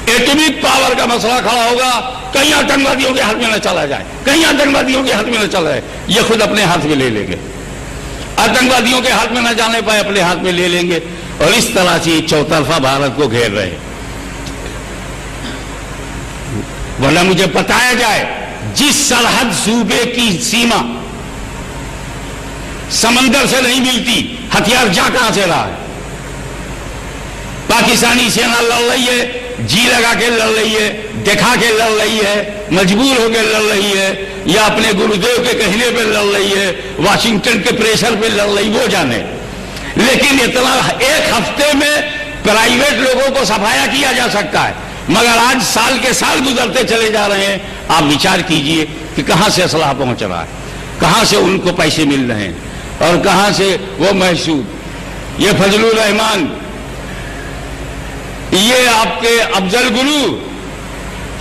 एटॉमिक पावर का मसला खड़ा होगा, कहीं आतंकवादियों के हाथ में न चला जाए, कहीं आतंकवादियों के हाथ में न चला जाए। ये खुद अपने हाथ में ले लेंगे, आतंकवादियों के हाथ में न जाने पाए अपने हाथ में ले लेंगे और इस तरह से चौतरफा भारत को घेर रहे हैं। वरना मुझे बताया जाए, जिस सरहद सूबे की सीमा समंदर से नहीं मिलती, हथियार जा कहां से रहा है? पाकिस्तानी सेना लड़ रही है, जी लगा के लड़ रही है, दिखा के लड़ रही है, मजबूर होकर लड़ रही है, या अपने गुरुदेव के कहने पे लड़ रही है, वाशिंगटन के प्रेशर पे लड़ रही, वो जाने। लेकिन इतना एक हफ्ते में प्राइवेट लोगों को सफाया किया जा सकता है, मगर आज साल के साल गुजरते चले जा रहे हैं। आप विचार कीजिए कि कहां से असलाह पहुंच रहा है, कहां से उनको पैसे मिल रहे हैं और कहां से वो महसूद। ये फजलुर रहमान, ये आपके अफजल गुरु,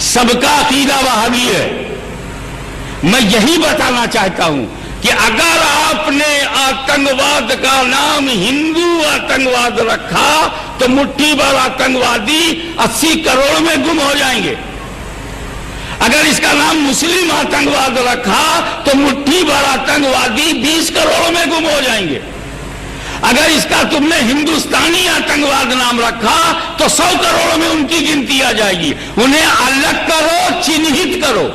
सबका अकीदा वहाबी है। मैं यही बताना चाहता हूं कि अगर आपने आतंकवाद का नाम हिंदू आतंकवाद रखा तो मुट्ठी भर आतंकवादी 80 करोड़ में गुम हो जाएंगे। अगर इसका नाम मुस्लिम आतंकवाद रखा तो मुट्ठी भर आतंकवादी 20 करोड़ में गुम हो जाएंगे। अगर इसका तुमने हिंदुस्तानी आतंकवाद नाम रखा तो 100 करोड़ में उनकी गिनती आ जाएगी। उन्हें अलग करो, चिन्हित करो,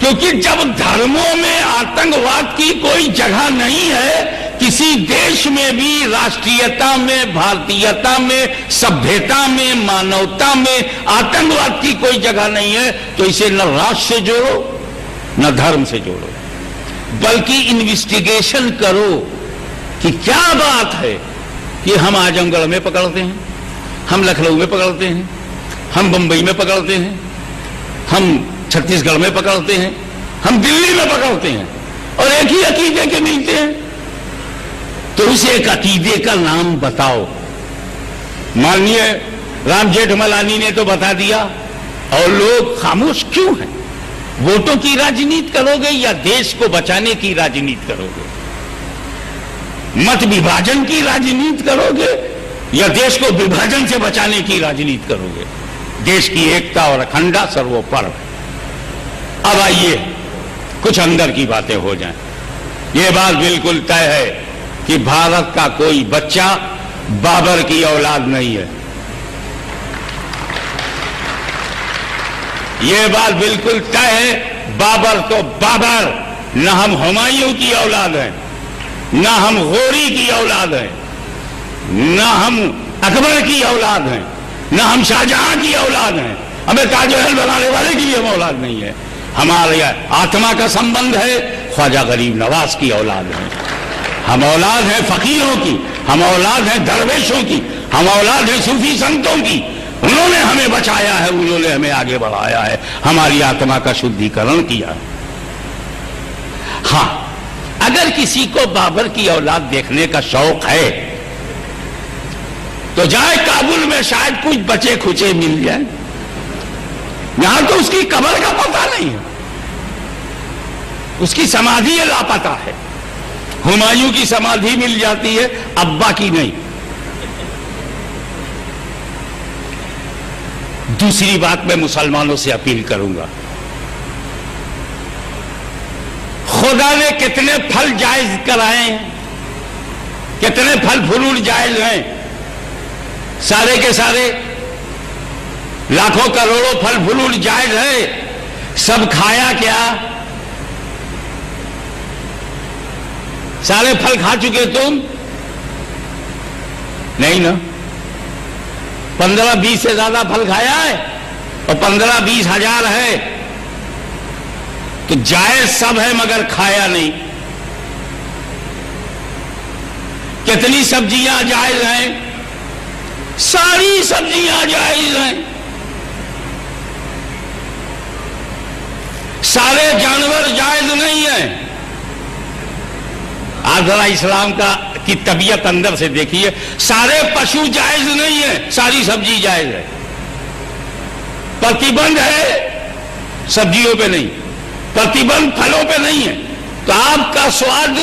क्योंकि जब धर्मों में आतंकवाद की कोई जगह नहीं है, किसी देश में भी राष्ट्रीयता में, भारतीयता में, सभ्यता में, मानवता में आतंकवाद की कोई जगह नहीं है, तो इसे न राष्ट्र से जोड़ो न धर्म से जोड़ो, बल्कि इन्वेस्टिगेशन करो कि क्या बात है कि हम आजमगढ़ में पकड़ते हैं, हम लखनऊ में पकड़ते हैं, हम बंबई में पकड़ते हैं, हम छत्तीसगढ़ में पकड़ते हैं, हम दिल्ली में पकड़ते हैं और एक ही अकीदे के मिलते हैं। तो उसे एक अकीदे का नाम बताओ। माननीय राम जेठमलानी ने तो बता दिया, और लोग खामोश क्यों हैं? वोटों की राजनीति करोगे या देश को बचाने की राजनीति करोगे? मत विभाजन की राजनीति करोगे या देश को विभाजन से बचाने की राजनीति करोगे? देश की एकता और अखंडता सर्वोपरि। अब आइए कुछ अंदर की बातें हो जाएं। यह बात बिल्कुल तय है कि भारत का कोई बच्चा बाबर की औलाद नहीं है। यह बात बिल्कुल तय है, बाबर तो बाबर, न हम हुमायूं की औलाद हैं, न हम गौरी की औलाद हैं, न हम अकबर की औलाद हैं, न हम शाहजहां की औलाद हैं, हमें ताजमहल बनाने वाले की भी हम औलाद नहीं है। हमारे आत्मा का संबंध है ख्वाजा गरीब नवाज की औलाद है। हम औलाद हैं फकीरों की, हम औलाद हैं दरवेशों की, हम औलाद हैं सूफी संतों की। उन्होंने हमें बचाया है, उन्होंने हमें आगे बढ़ाया है, हमारी आत्मा का शुद्धिकरण किया है। हाँ, अगर किसी को बाबर की औलाद देखने का शौक है तो जाए काबुल में, शायद कुछ बचे खुचे मिल जाए। यहां तो उसकी कब्र का पता नहीं है, उसकी समाधि लापता है। हुमायूं की समाधि मिल जाती है, अब्बा की नहीं। दूसरी बात मैं मुसलमानों से अपील करूंगा, खुदा ने कितने फल जायज कराए हैं, कितने फल फूल जायज हैं, सारे के सारे लाखों करोड़ों फल फूल जायज है। सब खाया क्या? सारे फल खा चुके तुम? नहीं ना। 15-20 से ज्यादा फल खाया है और 15-20 हजार है तो जायज सब है मगर खाया नहीं। कितनी सब्जियां जायज हैं? सारी सब्जियां जायज हैं। सारे जानवर जायज नहीं है। आप जरा इस्लाम की तबीयत अंदर से देखिए, सारे पशु जायज नहीं है, सारी सब्जी जायज है। प्रतिबंध है सब्जियों पे नहीं, प्रतिबंध फलों पे नहीं है। तो आपका स्वाद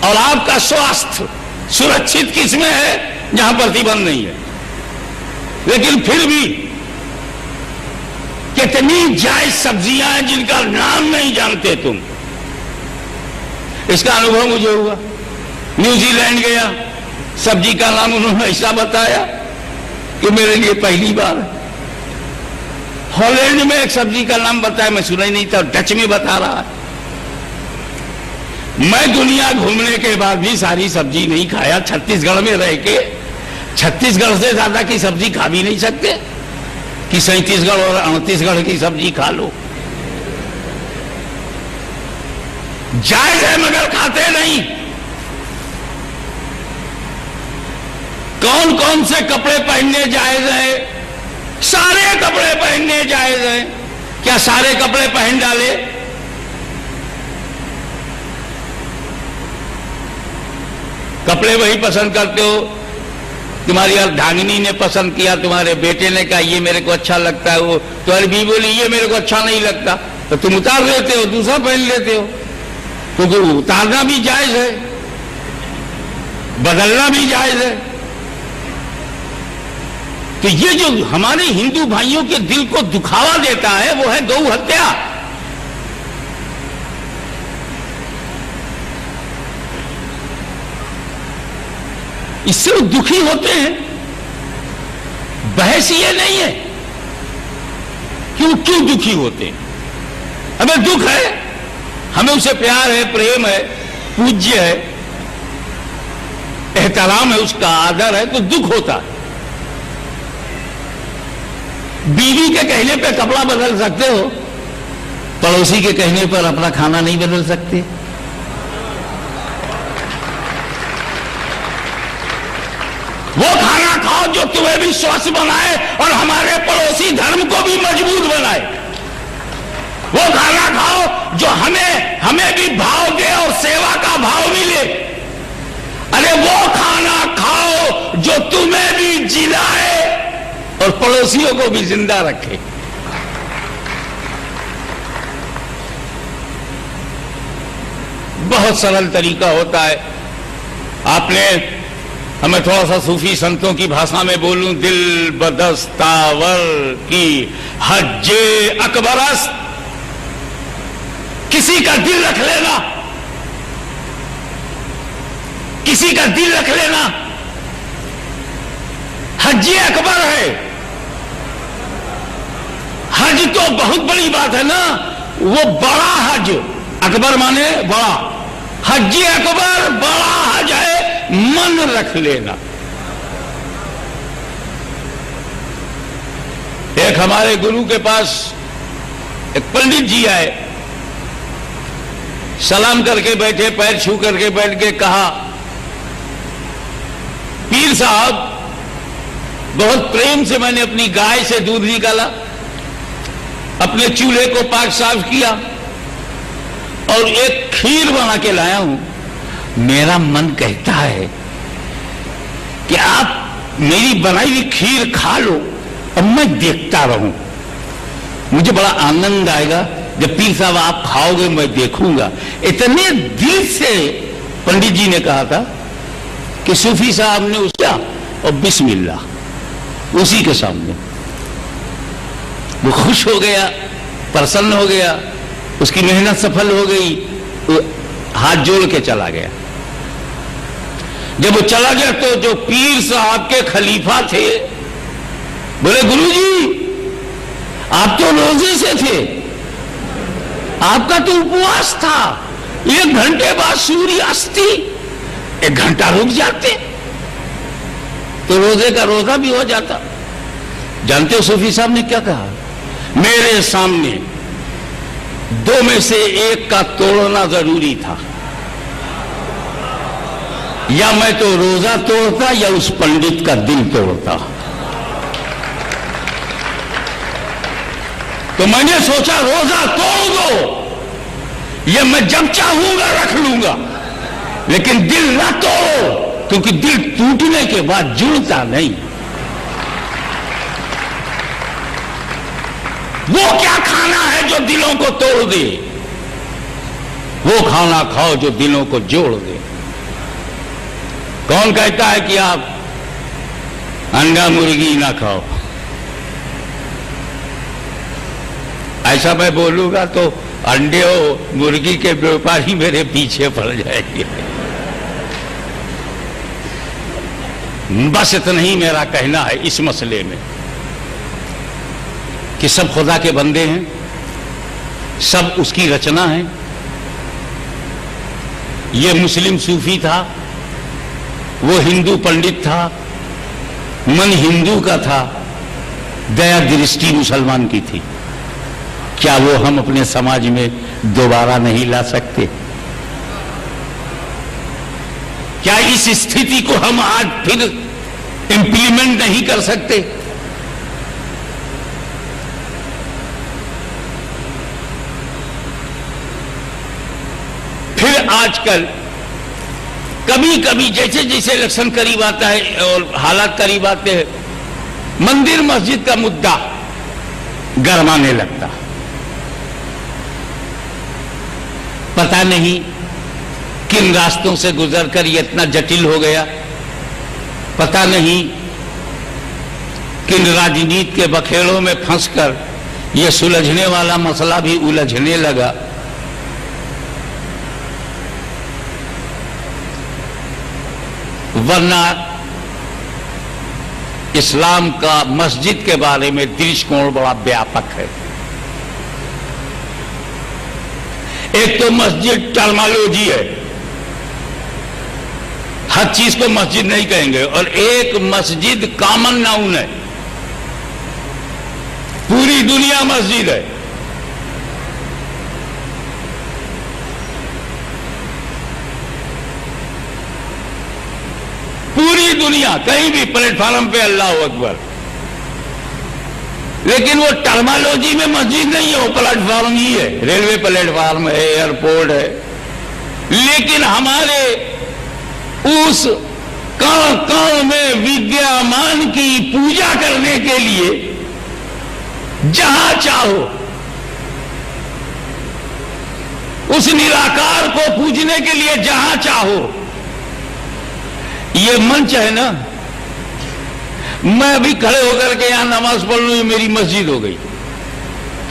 और आपका स्वास्थ्य सुरक्षित किसमें है? जहां प्रतिबंध नहीं है। लेकिन फिर भी कितनी जायज सब्जियां हैं जिनका नाम नहीं जानते तुम। इसका अनुभव मुझे हुआ। न्यूजीलैंड गया, सब्जी का नाम उन्होंने ऐसा बताया कि मेरे लिए पहली बार है। हॉलैंड में एक सब्जी का नाम बताया, मैं सुना ही नहीं था, डच में बता रहा है। मैं दुनिया घूमने के बाद भी सारी सब्जी नहीं खाया। छत्तीसगढ़ में रह के छत्तीसगढ़ से ज्यादा की सब्जी खा भी नहीं सकते कि 37गढ़ और 38गढ़ की सब्जी खा लो। जायज है मगर खाते नहीं। कौन कौन से कपड़े पहनने जायज है? सारे कपड़े पहनने जायज है। क्या सारे कपड़े पहन डाले? कपड़े वही पसंद करते हो, तुम्हारी अर्धांगिनी ने पसंद किया, तुम्हारे बेटे ने कहा ये मेरे को अच्छा लगता है, वो तुम्हारी बीवी बोली ये मेरे को अच्छा नहीं लगता, तो तुम उतार लेते हो, दूसरा पहन लेते हो। क्योंकि तो उतारना भी जायज है, बदलना भी जायज है। तो ये जो हमारे हिंदू भाइयों के दिल को दुखावा देता है वो है गौ हत्या। इससे वो दुखी होते हैं। बहस ये नहीं है क्यों दुखी होते हैं। हमें दुख है, हमें उसे प्यार है, प्रेम है, पूज्य है, एहतराम है, उसका आदर है, तो दुख होता है। बीवी के कहने पे कपड़ा बदल सकते हो, पड़ोसी के कहने पर अपना खाना नहीं बदल सकते। वो खाना खाओ जो तुम्हें भी स्वस्थ बनाए और हमारे पड़ोसी धर्म को भी मजबूत बनाए। वो खाना खाओ जो हमें भी भाव दे और सेवा का भाव मिले। अरे वो खाना खाओ जो तुम्हें भी जिलाए और पड़ोसियों को भी जिंदा रखे। बहुत सरल तरीका होता है। आपने हमें थोड़ा सा सूफी संतों की भाषा में बोलूं, दिल बदस्तावर की हज्जे अकबरस। किसी का दिल रख लेना, किसी का दिल रख लेना हज्जे अकबर है। हज तो बहुत बड़ी बात है ना, वो बड़ा हज, अकबर माने बड़ा, हज्जे अकबर बड़ा हज है, मन रख लेना। एक हमारे गुरु के पास एक पंडित जी आए, सलाम करके बैठे, पैर छू करके बैठ के कहा, पीर साहब बहुत प्रेम से मैंने अपनी गाय से दूध निकाला, अपने चूल्हे को पाक साफ किया और एक खीर बना के लाया हूं। मेरा मन कहता है कि आप मेरी बनाई हुई खीर खा लो और मैं देखता रहूं। मुझे बड़ा आनंद आएगा जब पीर साहब आप खाओगे, मैं देखूंगा। इतने दिल से पंडित जी ने कहा था कि सूफी साहब ने उसका और बिस्मिल्लाह उसी के सामने वो खुश हो गया, प्रसन्न हो गया, उसकी मेहनत सफल हो गई, हाथ जोड़ के चला गया। जब वो चला गया तो जो पीर साहब के खलीफा थे बोले, गुरुजी आप तो रोजे से थे, आपका तो उपवास था, 1 घंटे बाद सूर्य अस्ती, 1 घंटा रुक जाते तो रोजे का रोजा भी हो जाता। जानते हो सूफी साहब ने क्या कहा? मेरे सामने 2 में से 1 का तोड़ना जरूरी था, या मैं तो रोजा तोड़ता या उस पंडित का दिल तोड़ता। तो मैंने सोचा रोजा तोड़ दो, ये मैं जब चाहूंगा रख लूंगा, लेकिन दिल ना तोड़ो, क्योंकि दिल टूटने के बाद जुड़ता नहीं। वो क्या खाना है जो दिलों को तोड़ दे? वो खाना खाओ जो दिलों को जोड़ दे। कौन कहता है कि आप अंडा मुर्गी ना खाओ? ऐसा मैं बोलूंगा तो अंडे और मुर्गी के व्यापारी मेरे पीछे पड़ जाएंगे। बस इतना ही मेरा कहना है इस मसले में कि सब खुदा के बंदे हैं, सब उसकी रचना है। ये मुस्लिम सूफी था, वो हिंदू पंडित था, मन हिंदू का था, दया दृष्टि मुसलमान की थी। क्या वो हम अपने समाज में दोबारा नहीं ला सकते? क्या इस स्थिति को हम आज फिर इंप्लीमेंट नहीं कर सकते? फिर आजकल कभी कभी जैसे जैसे इलेक्शन करीब आता है और हालात करीब आते हैं, मंदिर मस्जिद का मुद्दा गरमाने लगता। पता नहीं किन रास्तों से गुजरकर ये इतना जटिल हो गया, पता नहीं किन राजनीति के बखेड़ों में फंसकर ये सुलझने वाला मसला भी उलझने लगा। वरना इस्लाम का मस्जिद के बारे में दृष्टिकोण बड़ा व्यापक है। एक तो मस्जिद टर्मिनोलॉजी है, हर चीज को मस्जिद नहीं कहेंगे, और एक मस्जिद कॉमन नाउन है, पूरी दुनिया मस्जिद है। पूरी दुनिया कहीं भी प्लेटफॉर्म पे अल्लाह अकबर, लेकिन वो टर्मिनोलॉजी में मस्जिद नहीं है, वो प्लेटफॉर्म ही है, रेलवे प्लेटफॉर्म है, एयरपोर्ट है। लेकिन हमारे उस कण कण में विद्यमान की पूजा करने के लिए जहां चाहो उस निराकार को पूजने के लिए जहां चाहो, ये मंच है ना। मैं अभी खड़े होकर के यहां नमाज पढ़ लूं, ये मेरी मस्जिद हो गई।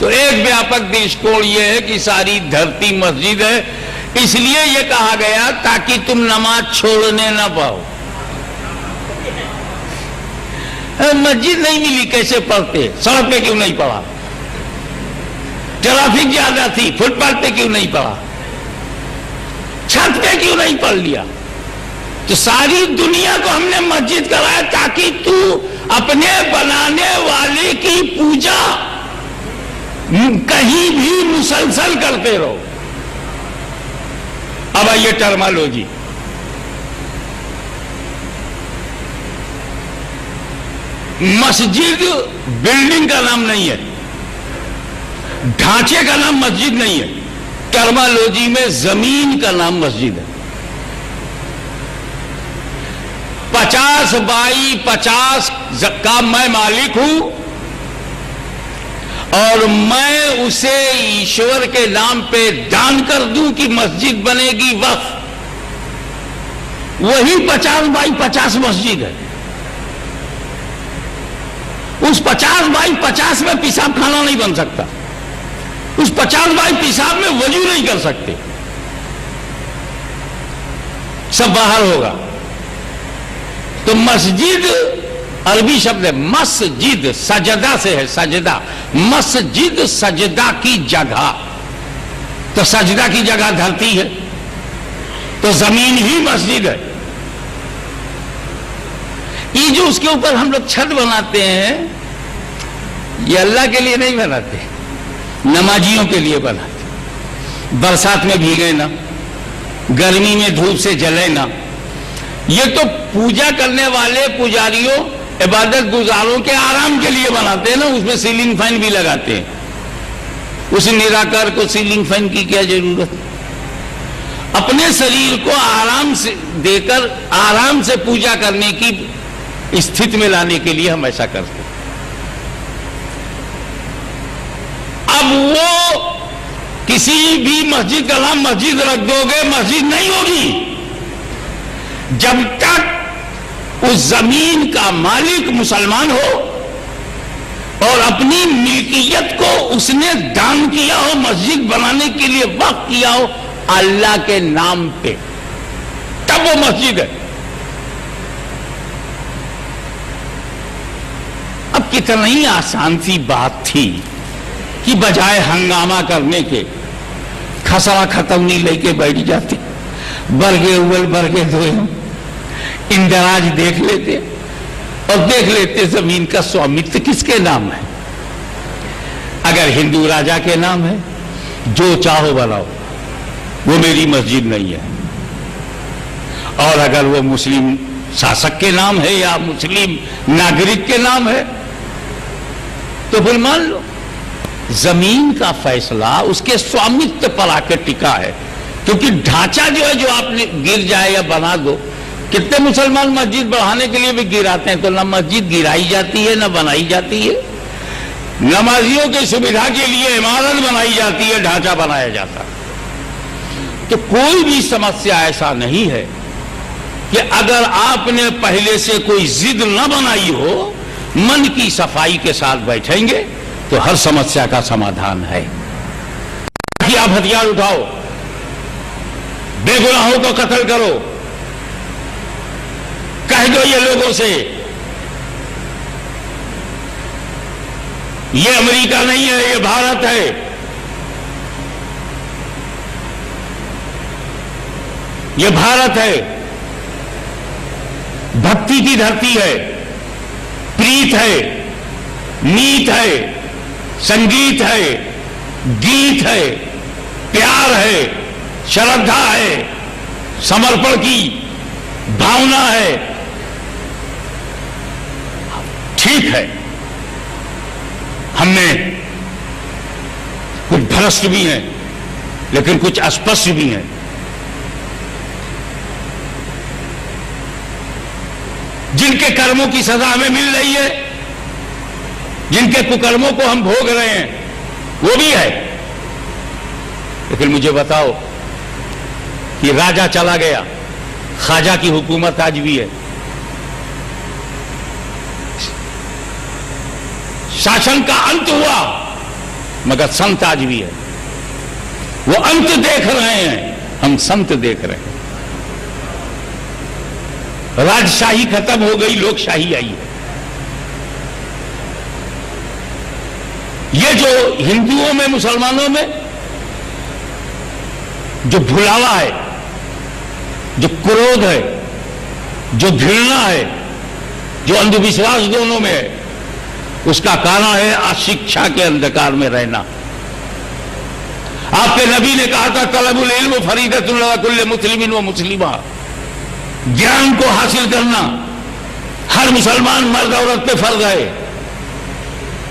तो एक व्यापक दृष्टिकोण यह है कि सारी धरती मस्जिद है, इसलिए यह कहा गया ताकि तुम नमाज छोड़ने ना पाओ। मस्जिद नहीं मिली कैसे पढ़ते? सड़क पे क्यों नहीं पढ़ा? ट्रैफिक ज्यादा थी, फुटपाथ पे क्यों नहीं पढ़ा? छत पे क्यों नहीं पढ़ लिया? तो सारी दुनिया को हमने मस्जिद कराया ताकि तू अपने बनाने वाले की पूजा कहीं भी मुसलसल करते रहो। अब आइए टर्मिनोलॉजी। मस्जिद बिल्डिंग का नाम नहीं है, ढांचे का नाम मस्जिद नहीं है। टर्मिनोलॉजी में जमीन का नाम मस्जिद है। 50 बाई 50 का मैं मालिक हूं और मैं उसे ईश्वर के नाम पे दान कर दूं कि मस्जिद बनेगी वक्फ, वही 50 बाई 50 मस्जिद है। उस 50 बाई 50 में पेशाब खाना नहीं बन सकता, उस 50 बाई पेशाब में वजू नहीं कर सकते। सब बाहर होगा। तो मस्जिद अरबी शब्द है, मस्जिद सजदा से है, सजदा, मस्जिद सजदा की जगह। तो सजदा की जगह धरती है, तो जमीन ही मस्जिद है। ये जो उसके ऊपर हम लोग छत बनाते हैं, ये अल्लाह के लिए नहीं बनाते, नमाजियों के लिए बनाते। बरसात में भीगे ना, गर्मी में धूप से जले ना। ये तो पूजा करने वाले पुजारियों, इबादत गुजारों के आराम के लिए बनाते हैं ना, उसमें सीलिंग फैन भी लगाते हैं। उस निराकार को सीलिंग फैन की क्या जरूरत? अपने शरीर को आराम से देकर आराम से पूजा करने की स्थिति में लाने के लिए हम ऐसा करते हैं। अब वो किसी भी मस्जिद का नाम मस्जिद रख दोगे, मस्जिद नहीं होगी जब तक उस जमीन का मालिक मुसलमान हो और अपनी मिल्कियत को उसने दान किया हो, मस्जिद बनाने के लिए वक्फ किया हो अल्लाह के नाम पे, तब वो मस्जिद है। अब कितनी आसान सी बात थी कि बजाय हंगामा करने के खसरा खतौनी लेके बैठ जाते, बरगे उबल बरगे धोए हम इंदराज देख लेते और देख लेते जमीन का स्वामित्व किसके नाम है। अगर हिंदू राजा के नाम है, जो चाहो बनाओ, वो मेरी मस्जिद नहीं है। और अगर वो मुस्लिम शासक के नाम है या मुस्लिम नागरिक के नाम है, तो फिर मान लो जमीन का फैसला उसके स्वामित्व पर आकर टिका है। क्योंकि ढांचा जो है, जो आपने गिर जाए या बना दो, कितने मुसलमान मस्जिद बढ़ाने के लिए भी गिराते हैं, तो ना मस्जिद गिराई जाती है ना बनाई जाती है। नमाजियों की सुविधा के लिए इमारत बनाई जाती है, ढांचा बनाया जाता है। तो कोई भी समस्या ऐसा नहीं है कि अगर आपने पहले से कोई जिद न बनाई हो, मन की सफाई के साथ बैठेंगे तो हर समस्या का समाधान है। कि आप हथियार उठाओ, बेगुनाहों को कत्ल करो, कह दो ये लोगों से ये अमेरिका नहीं है, ये भारत है। ये भारत है, भक्ति की धरती है, प्रीत है, नीत है, संगीत है, गीत है, प्यार है, श्रद्धा है, समर्पण की भावना है। ठीक है, हममें कुछ भ्रष्ट भी हैं, लेकिन कुछ अस्पष्ट भी हैं। जिनके कर्मों की सजा हमें मिल रही है, जिनके कुकर्मों को हम भोग रहे हैं, वो भी है। लेकिन मुझे बताओ कि राजा चला गया, ख्वाजा की हुकूमत आज भी है, शासन का अंत हुआ, मगर संत आज भी है। वो अंत देख रहे हैं, हम संत देख रहे हैं। राजशाही खत्म हो गई, लोकशाही आई है। ये जो हिंदुओं में, मुसलमानों में जो भुलावा है, जो क्रोध है, जो घृणा है, जो अंधविश्वास दोनों में है, उसका कारण है अशिक्षा के अंधकार में रहना। आपके नबी ने कहा था, तलबुल इल्म फरीदतुन अला कुल्li मुस्लिमिन व मुस्लिमा। ज्ञान को हासिल करना हर मुसलमान मर्द औरत पे फर्ज है।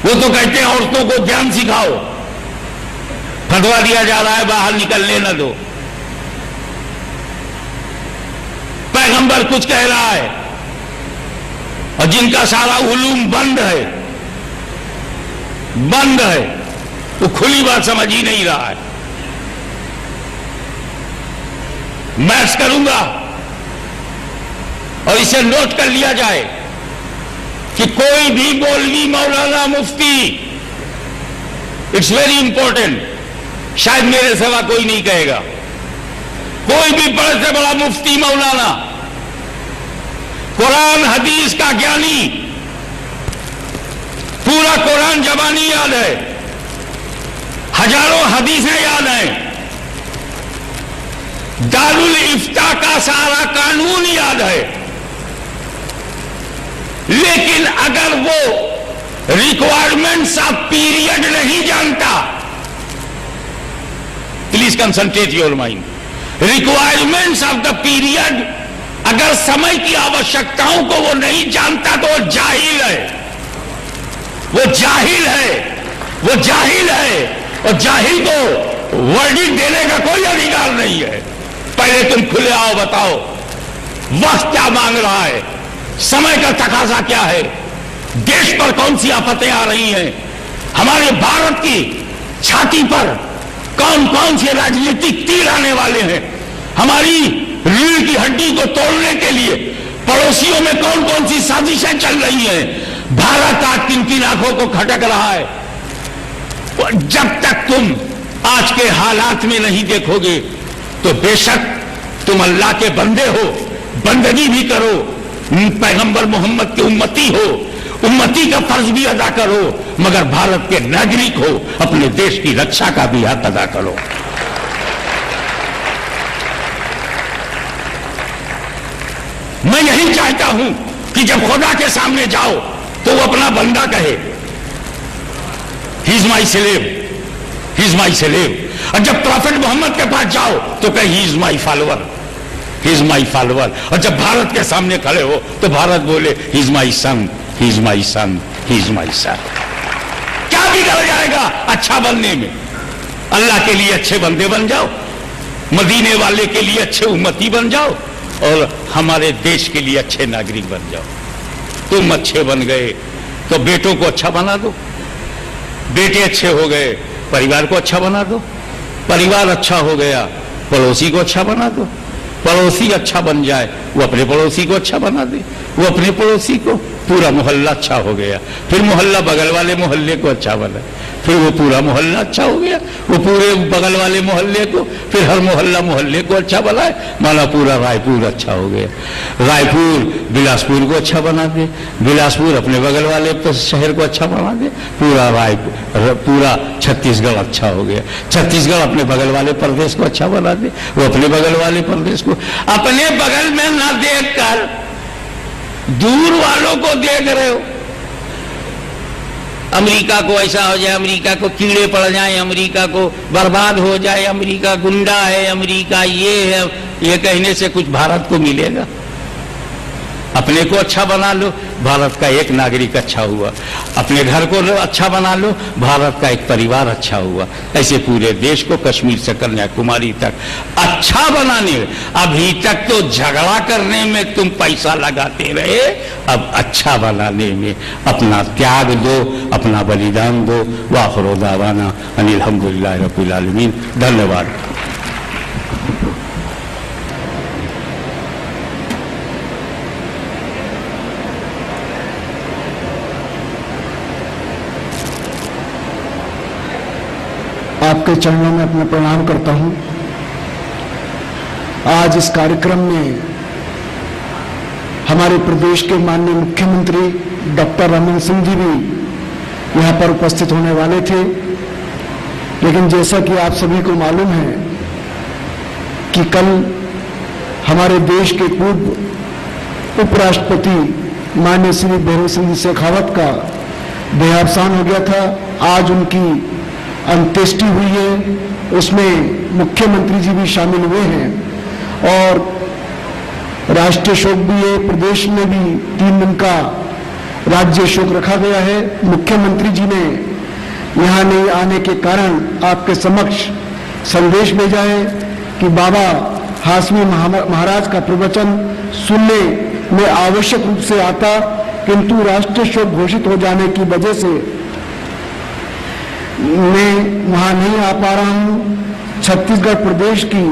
वो तो कहते हैं औरतों को ज्ञान सिखाओ, फतवा दिया जा रहा है बाहर निकलने न दो। पैगंबर कुछ कह रहा है और जिनका सारा उलूम बंद है, बंद है, वो खुली बात समझ ही नहीं रहा है। मैच करूंगा और इसे नोट कर लिया जाए कि कोई भी मौलवी, मौलाना, मुफ्ती, इट्स वेरी इंपॉर्टेंट, शायद मेरे सिवा कोई नहीं कहेगा, कोई भी बड़े से बड़ा मुफ्ती मौलाना, कुरान हदीस का ज्ञानी, पूरा कुरान जबानी याद है, हजारों हदीसें याद हैं, दारुल इफ्ता का सारा कानून याद है, लेकिन अगर वो रिक्वायरमेंट्स ऑफ पीरियड नहीं जानता, please concentrate your mind, requirements of the period, अगर समय की आवश्यकताओं को वो नहीं जानता तो वो जाहिल है, वो जाहिल है, वो जाहिल है, और जाहिल को वर्डिक्ट देने का कोई अधिकार नहीं है। पहले तुम खुले आओ, बताओ वक्त क्या मांग रहा है, समय का तकाजा क्या है, देश पर कौन सी आफतें आ रही हैं, हमारे भारत की छाती पर कौन कौन से राजनीतिक तीर आने वाले हैं, हमारी रीढ़ की हड्डी को तोड़ने के लिए पड़ोसियों में कौन कौन सी साजिशें चल रही हैं, भारत आज किन किन आंखों को खटक रहा है। जब तक तुम आज के हालात में नहीं देखोगे तो बेशक तुम अल्लाह के बंदे हो, बंदगी भी करो, पैगंबर मोहम्मद के उम्मती हो, उम्मती का फर्ज भी अदा करो, मगर भारत के नागरिक हो, अपने देश की रक्षा का भी हक अदा करो। मैं यही चाहता हूं कि जब खुदा के सामने जाओ तो वो अपना बंदा कहे, ही is my slave, he is my slave. और जब प्रॉफेट मोहम्मद के पास जाओ तो कहे ही is my follower, he is my follower. और जब भारत के सामने खड़े हो तो भारत बोले he is my son, he is my son, he is my son. क्या बिगड़ जाएगा अच्छा बनने में? अल्लाह के लिए अच्छे बंदे बन जाओ, मदीने वाले के लिए अच्छे उम्मती बन जाओ, और हमारे देश के लिए अच्छे नागरिक बन जाओ। तुम अच्छे बन गए तो बेटों को अच्छा बना दो, बेटे अच्छे हो गए परिवार को अच्छा बना दो, परिवार अच्छा हो गया पड़ोसी को अच्छा बना दो, पड़ोसी अच्छा बन जाए वो अपने पड़ोसी को अच्छा बना दे, वो अपने पड़ोसी को, पूरा मोहल्ला अच्छा हो गया, फिर मोहल्ला बगल वाले मोहल्ले को अच्छा बना, फिर वो पूरा मोहल्ला अच्छा हो गया, वो पूरे बगल वाले मोहल्ले को, फिर हर मोहल्ला मोहल्ले को अच्छा बनाए, माना पूरा रायपुर अच्छा हो गया, रायपुर बिलासपुर को अच्छा बना दे, बिलासपुर अपने बगल वाले शहर को अच्छा बना दे, पूरा रायपुर, पूरा छत्तीसगढ़ अच्छा हो गया, छत्तीसगढ़ अपने बगल वाले प्रदेश को अच्छा बना दे, वो अपने बगल वाले प्रदेश को, अपने बगल में ना देख कर दूर वालों को देख रहे हो। अमेरिका को ऐसा हो जाए, अमेरिका को कीड़े पड़ जाए, अमेरिका को बर्बाद हो जाए, अमेरिका गुंडा है, अमेरिका ये है, ये कहने से कुछ भारत को मिलेगा? अपने को अच्छा बना लो, भारत का एक नागरिक अच्छा हुआ, अपने घर को अच्छा बना लो, भारत का एक परिवार अच्छा हुआ। ऐसे पूरे देश को कश्मीर से कन्याकुमारी तक अच्छा बनाने में, अभी तक तो झगड़ा करने में तुम पैसा लगाते रहे, अब अच्छा बनाने में अपना त्याग दो, अपना बलिदान दो। वाखिर दावाना अनिल हम्दुलिल्लाहि रब्बिल आलमीन। धन्यवाद। आपके चरणों में अपना प्रणाम करता हूं। आज इस कार्यक्रम में हमारे प्रदेश के माननीय मुख्यमंत्री डॉक्टर रमन सिंह जी भी यहां पर उपस्थित होने वाले थे, लेकिन जैसा कि आप सभी को मालूम है कि कल हमारे देश के पूर्व उपराष्ट्रपति माननीय श्री भैरव सिंह शेखावत का देहावसान हो गया था। आज उनकी अंत्येष्टि हुई है, उसमें मुख्यमंत्री जी भी शामिल हुए हैं और राष्ट्रीय शोक भी है। प्रदेश में भी 3 दिन का राज्य शोक रखा गया है। मुख्यमंत्री जी ने यहाँ नहीं आने के कारण आपके समक्ष संदेश भेजा है कि बाबा हाशमी महाराज का प्रवचन सुनने में आवश्यक रूप से आता, किंतु राष्ट्रीय शोक घोषित हो जाने की वजह से मैं वहां नहीं आ पा रहा हूं। छत्तीसगढ़ प्रदेश की